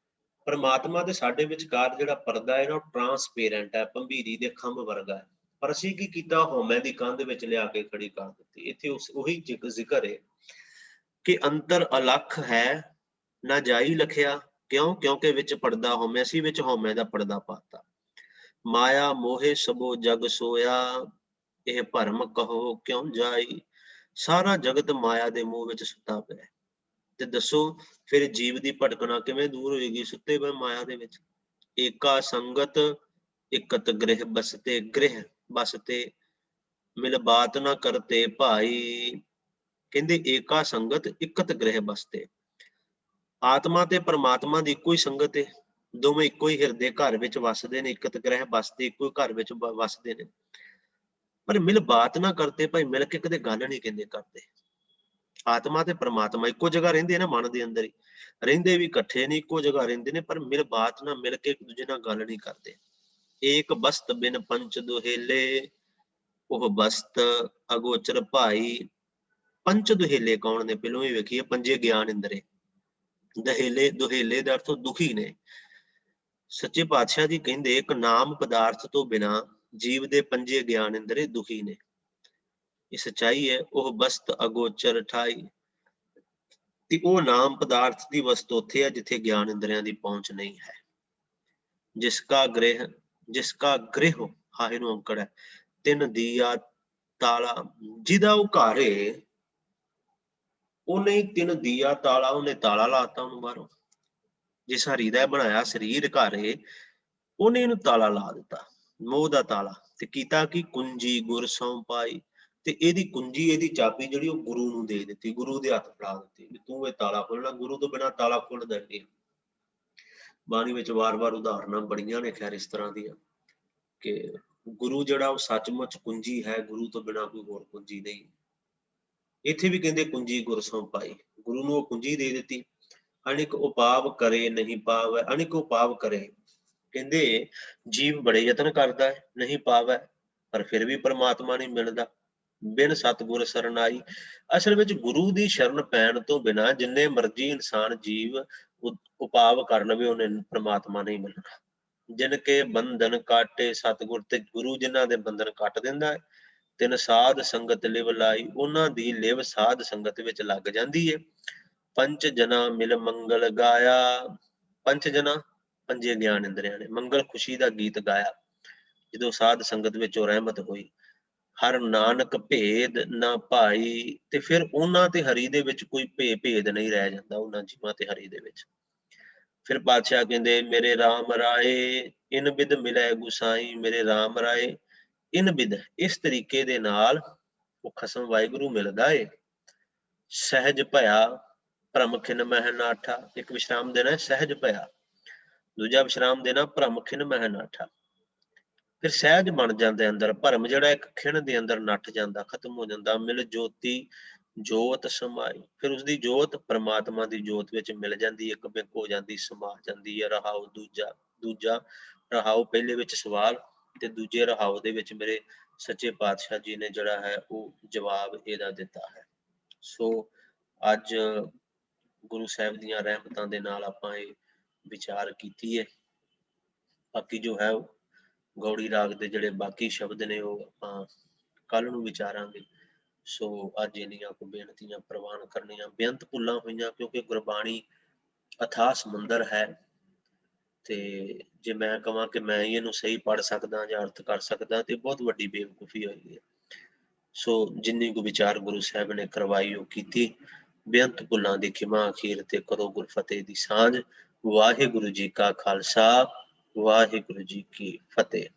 परमात्मा ਦੇ ਸਾਡੇ ਵਿਚਕਾਰ ਜਿਹੜਾ ਪਰਦਾ ਹੈ ਨਾ, ਉਹ ਟਰਾਂਸਪੇਰੈਂਟ ਹੈ, ਭੰਬੀਰੀ ਦੇ ਖੰਭ ਵਰਗਾ ਹੈ। ਪਰ ਅਸੀਂ ਕੀ ਕੀਤਾ, ਹਉਮੈ ਦੀ ਕੰਧ ਵਿੱਚ ਲਿਆ ਕੇ ਖੜੀ ਕਰ ਦਿੱਤੀ। ਇੱਥੇ ਉਹੀ ਜ਼ਿਕਰ ਹੈ ਕਿ ਅੰਤਰ ਅਲਖ ਹੈ ਨਾ ਜਾਈ ਲਖਿਆ, ਕਿਉਂ? ਕਿਉਂਕਿ ਵਿੱਚ ਪਰਦਾ ਹਉਮੈ, ਅਸੀਂ ਵਿੱਚ ਹਉਮੈ ਦਾ ਪਰਦਾ ਪਾਤਾ। ਮਾਇਆ ਮੋਹੇ ਸਭੋ ਜਗ ਸੋਇਆ, ਇਹ ਭਰਮ ਕਹੋ ਕਿਉਂ ਜਾਈ। ਸਾਰਾ ਜਗਤ ਮਾਇਆ ਦੇ ਮੋਹ ਵਿੱਚ ਸੁੱਤਾ ਪਿਆ। ਤੇ ਦੱਸੋ ਫਿਰ ਜੀਵ ਦੀ ਭਟਕਣਾ ਕਿਵੇਂ ਦੂਰ ਹੋਏਗੀ, ਸੁੱਤੇ ਪਏ ਮਾਇਆ ਦੇ ਵਿੱਚ। ਏਕਾ ਸੰਗਤ ਇਕਤ ਗ੍ਰਹਿ ਬਸਤੇ, ਗ੍ਰਹਿ ਬਸਤੇ ਮਿਲ ਬਾਤ ਨਾ ਕਰਤੇ ਭਾਈ। ਕਹਿੰਦੇ ਏਕਾ ਸੰਗਤ ਇਕਤ ਗ੍ਰਹਿ ਬਸਤੇ, ਆਤਮਾ ਤੇ ਪਰਮਾਤਮਾ ਦੀ ਇੱਕੋ ਹੀ ਸੰਗਤ ਹੈ। ਦੋਵੇਂ ਇੱਕੋ ਹੀ ਹਿਰਦੇ ਘਰ ਵਿੱਚ ਵਸਦੇ ਨੇ, ਇਕਤ ਗ੍ਰਹਿ ਬਸਤੇ, ਇੱਕੋ ਹੀ ਘਰ ਵਿੱਚ ਵਸਦੇ ਨੇ। ਪਰ ਮਿਲ ਬਾਤ ਨਾ ਕਰਤੇ ਭਾਈ, ਮਿਲ ਕੇ ਕਦੇ ਗੱਲ ਨਹੀਂ ਕਹਿੰਦੇ ਕਰਦੇ। ਆਤਮਾ ਤੇ ਪਰਮਾਤਮਾ ਇੱਕੋ ਜਗ੍ਹਾ ਰਹਿੰਦੇ ਨਾ, ਮਨ ਦੇ ਅੰਦਰ ਹੀ ਰਹਿੰਦੇ, ਵੀ ਇਕੱਠੇ ਨਹੀਂ, ਇੱਕੋ ਜਗ੍ਹਾ ਰਹਿੰਦੇ ਨੇ, ਪਰ ਮਿਲ ਬਾਤ ਨਾ, ਮਿਲ ਕੇ ਇੱਕ ਦੂਜੇ ਨਾਲ ਗੱਲ ਨਹੀਂ ਕਰਦੇ। ਏਕ ਬਸਤ ਬਿਨ ਪੰਚ ਦੁਹੇਲੇ, ਉਹ ਬਸਤ ਅਗੋਚਰ ਭਾਈ। ਪੰਚ ਦੁਹੇਲੇ ਕੌਣ ਨੇ? ਪਹਿਲੋਂ ਹੀ ਵੇਖੀਏ, ਪੰਜੇ ਗਿਆਨ ਇੰਦਰੇ। ਦਹੇਲੇ, ਦੁਹੇਲੇ ਦਾ ਅਰਥ ਦੁਖੀ ਨੇ। ਸੱਚੇ ਪਾਤਸ਼ਾਹ ਜੀ ਕਹਿੰਦੇ ਇੱਕ ਨਾਮ ਪਦਾਰਥ ਤੋਂ ਬਿਨਾਂ ਜੀਵ ਦੇ ਪੰਜੇ ਗਿਆਨ ਇੰਦਰੇ ਦੁਖੀ ਨੇ। ਇਹ ਸੱਚਾਈ ਹੈ। ਉਹ ਬਸਤ ਅਗੋਚਰ ਠਾਈ, ਤੇ ਉਹ ਨਾਮ ਪਦਾਰਥ ਦੀ ਵਸਤੂ ਉੱਥੇ ਹੈ ਜਿੱਥੇ ਗਿਆਨ ਇੰਦਰੀਆਂ ਦੀ ਪਹੁੰਚ ਨਹੀਂ ਹੈ। ਜਿਸਕਾ ਗ੍ਰਹਿ ਹਾਹੇ ਨੂੰ ਔਂਕੜ ਹੈ, ਤਿੰਨ ਦੀਆ ਤਾਲਾ, ਜਿਹਦਾ ਉਹ ਘਰ ਏ ਉਹਨੇ ਤਿੰਨ ਦੀਆ ਤਾਲਾ, ਉਹਨੇ ਤਾਲਾ ਲਾਤਾ ਉਹਨੂੰ ਬਾਹਰੋਂ। ਜਿਸ ਹਰੀ ਦਾ ਬਣਾਇਆ ਸਰੀਰ ਘਰ ਏ, ਉਹਨੇ ਇਹਨੂੰ ਤਾਲਾ ਲਾ ਦਿੱਤਾ, ਮੋਹ ਦਾ ਤਾਲਾ। ਤੇ ਕੀਤਾ ਕੀ? ਕੁੰਜੀ ਗੁਰ ਸੌ ਪਾਈ, ਤੇ ਇਹਦੀ ਕੁੰਜੀ, ਇਹਦੀ ਚਾਬੀ ਜਿਹੜੀ ਉਹ ਗੁਰੂ ਨੂੰ ਦੇ ਦਿੱਤੀ, ਗੁਰੂ ਦੇ ਹੱਥ ਫੜਾ ਦਿੱਤੀ ਵੀ ਤੂੰ ਇਹ ਤਾਲਾ ਖੋਲਣਾ। ਗੁਰੂ ਤੋਂ ਬਿਨਾਂ ਤਾਲਾ ਖੁੱਲਦਾ ਨਹੀਂ। ਬਾਣੀ ਵਿੱਚ ਵਾਰ-ਵਾਰ ਉਦਾਹਰਨਾਂ ਬੜੀਆਂ ਨੇ ਖੈਰ ਇਸ ਤਰ੍ਹਾਂ ਦੀਆਂ ਕਿ ਗੁਰੂ ਜਿਹੜਾ ਉਹ ਸੱਚਮੁੱਚ ਕੁੰਜੀ ਹੈ, ਗੁਰੂ ਤੋਂ ਬਿਨਾਂ ਕੋਈ ਹੋਰ ਕੁੰਜੀ ਨਹੀਂ। ਇੱਥੇ ਵੀ ਕਹਿੰਦੇ ਕੁੰਜੀ ਗੁਰ ਸੌ ਪਾਈ, ਗੁਰੂ ਨੂੰ ਉਹ ਕੁੰਜੀ ਦੇ ਦਿੱਤੀ। ਅਣਿਕ ਉਪਾਵ ਕਰੇ ਨਹੀਂ ਪਾਵੈ, ਅਣਿਕ ਉਪਾਵ ਕਰੇ, ਕਹਿੰਦੇ ਜੀਵ ਬੜੇ ਯਤਨ ਕਰਦਾ ਹੈ ਨਹੀਂ ਪਾਵੈ, ਪਰ ਫਿਰ ਵੀ ਪਰਮਾਤਮਾ ਨਹੀਂ ਮਿਲਦਾ। ਬਿਨ ਸਤਿਗੁਰ ਸਰਨਾਈ, ਅਸਲ ਵਿੱਚ ਗੁਰੂ ਦੀ ਸ਼ਰਨ ਪੈਣ ਤੋਂ ਬਿਨਾਂ ਜਿੰਨੇ ਮਰਜ਼ੀ ਇਨਸਾਨ ਜੀਵ ਉਪਾਵ ਕਰ ਲਵੇ, ਉਹਨੇ ਪਰਮਾਤਮਾ ਨਹੀਂ ਮਿਲਣਾ। ਜਿਨ ਕੇ ਬੰਧਨ ਕਾਟੇ ਸਤਿਗੁਰ, ਤੇ ਗੁਰੂ ਜਿਨ੍ਹਾਂ ਦੇ ਬੰਧਨ ਕੱਟ ਦਿੰਦਾ ਹੈ। ਤਿੰਨ ਸਾਧ ਸੰਗਤ ਲਿਵ ਲਾਈ, ਉਹਨਾਂ ਦੀ ਲਿਵ ਸਾਧ ਸੰਗਤ ਵਿੱਚ ਲੱਗ ਜਾਂਦੀ ਹੈ। ਪੰਚ ਜਨਾ ਮਿਲ ਮੰਗਲ ਗਾਇਆ, ਪੰਚ ਜਨਾ ਪੰਜੇ ਗਿਆਨ ਇੰਦਰੀਆਂ ਨੇ ਮੰਗਲ ਖੁਸ਼ੀ ਦਾ ਗੀਤ ਗਾਇਆ ਜਦੋਂ ਸਾਧ ਸੰਗਤ ਵਿੱਚ ਉਹ ਰਹਿਮਤ ਹੋਈ। ਹਰ ਨਾਨਕ ਭੇਦ ਨਾ ਭਾਈ, ਤੇ ਫਿਰ ਉਹਨਾਂ ਤੇ ਹਰੀ ਦੇ ਵਿੱਚ ਕੋਈ ਭੇਦ ਨਹੀਂ ਰਹਿ ਜਾਂਦਾ, ਉਹਨਾਂ ਜੀਵਾਂ ਤੇ ਹਰੀ ਦੇ ਵਿੱਚ। ਫਿਰ ਪਾਤਸ਼ਾਹ ਕਹਿੰਦੇ ਮੇਰੇ ਰਾਮ ਰਾਏ, ਇਨ ਬਿਦ ਮਿਲੈ ਗੁਸਾਈ, ਮੇਰੇ ਰਾਮ ਰਾਏ ਇਨ ਬਿਦ, ਇਸ ਤਰੀਕੇ ਦੇ ਨਾਲ ਉਹ ਖਸਮ ਵਾਹਿਗੁਰੂ ਮਿਲਦਾ ਏ। ਸਹਿਜ ਭਇਆ ਭਰਮ ਖਿਨ ਮਹਿ ਨਾਠਾ, ਇੱਕ ਵਿਸ਼ਰਾਮ ਦੇਣਾ ਸਹਿਜ ਭਇਆ, ਦੂਜਾ ਵਿਸ਼ਰਾਮ ਦੇਣਾ ਭਰਮ ਖਿਨ ਮਹਿ ਨਾਠਾ। ਫਿਰ ਸਹਿਜ ਬਣ ਜਾਂਦੇ ਅੰਦਰ, ਭਰਮ ਜਿਹੜਾ ਇੱਕ ਖਿਣ ਦੇ ਅੰਦਰ ਨੱਠ ਜਾਂਦਾ, ਖਤਮ ਹੋ ਜਾਂਦਾ। ਮਿਲ ਜੋਤੀ ਜੋਤ ਸਮਾਈ, ਫਿਰ ਉਸਦੀ ਜੋਤ ਪਰਮਾਤਮਾ ਦੀ ਜੋਤ ਵਿੱਚ ਮਿਲ ਜਾਂਦੀ, ਇੱਕ ਬਿਕ ਹੋ ਜਾਂਦੀ, ਸਮਾ ਜਾਂਦੀ ਹੈ। ਰਹਾਉ ਦੂਜਾ ਰਹਾਉ, ਪਹਿਲੇ ਵਿੱਚ ਸਵਾਲ ਤੇ ਦੂਜੇ ਰਹਾਉ ਦੇ ਵਿੱਚ ਮੇਰੇ ਸੱਚੇ ਪਾਤਸ਼ਾਹ ਜੀ ਨੇ ਜਿਹੜਾ ਹੈ ਉਹ ਜਵਾਬ ਇਹਦਾ ਦਿੱਤਾ ਹੈ। ਸੋ ਅੱਜ ਗੁਰੂ ਸਾਹਿਬ ਦੀਆਂ ਰਹਿਮਤਾਂ ਦੇ ਨਾਲ ਆਪਾਂ ਇਹ ਵਿਚਾਰ ਕੀਤੀ ਹੈ। ਬਾਕੀ ਜੋ ਹੈ ਉਹ ਗੌੜੀ ਰਾਗ ਦੇ ਜਿਹੜੇ ਬਾਕੀ ਸ਼ਬਦ ਨੇ ਉਹ ਆਪਾਂ ਕੱਲ ਨੂੰ ਵਿਚਾਰਾਂਗੇ। ਸੋ ਅੱਜ ਇੰਨੀਆਂ ਕੁ ਬੇਨਤੀਆਂ ਪ੍ਰਵਾਨ ਕਰਨੀਆਂ, ਬੇਅੰਤ ਭੁੱਲਾਂ ਹੋਈਆਂ, ਕਿਉਂਕਿ ਗੁਰਬਾਣੀ ਅਥਾਹ ਸਮੁੰਦਰ ਹੈ। ਤੇ ਜੇ ਮੈਂ ਕਹਾਂ ਕਿ ਮੈਂ ਹੀ ਇਹਨੂੰ ਸਹੀ ਪੜ੍ਹ ਸਕਦਾ ਜਾਂ ਅਰਥ ਕਰ ਸਕਦਾ ਤੇ ਬਹੁਤ ਵੱਡੀ ਬੇਵਕੂਫੀ ਹੋਈ ਹੈ। ਸੋ ਜਿੰਨੀ ਕੁ ਵਿਚਾਰ ਗੁਰੂ ਸਾਹਿਬ ਨੇ ਕਰਵਾਈ ਉਹ ਕੀਤੀ। ਬੇਅੰਤ ਭੁੱਲਾਂ ਦੀ ਖਿਮਾ ਅਖੀਰ ਤੇ ਕਰੋ ਗੁਰਫਤਿਹ ਦੀ ਸਾਂਝ। ਵਾਹਿਗੁਰੂ ਜੀ ਕਾ ਖਾਲਸਾ, ਵਾਹਿਗੁਰੂ ਜੀ ਕੀ ਫਤਿਹ।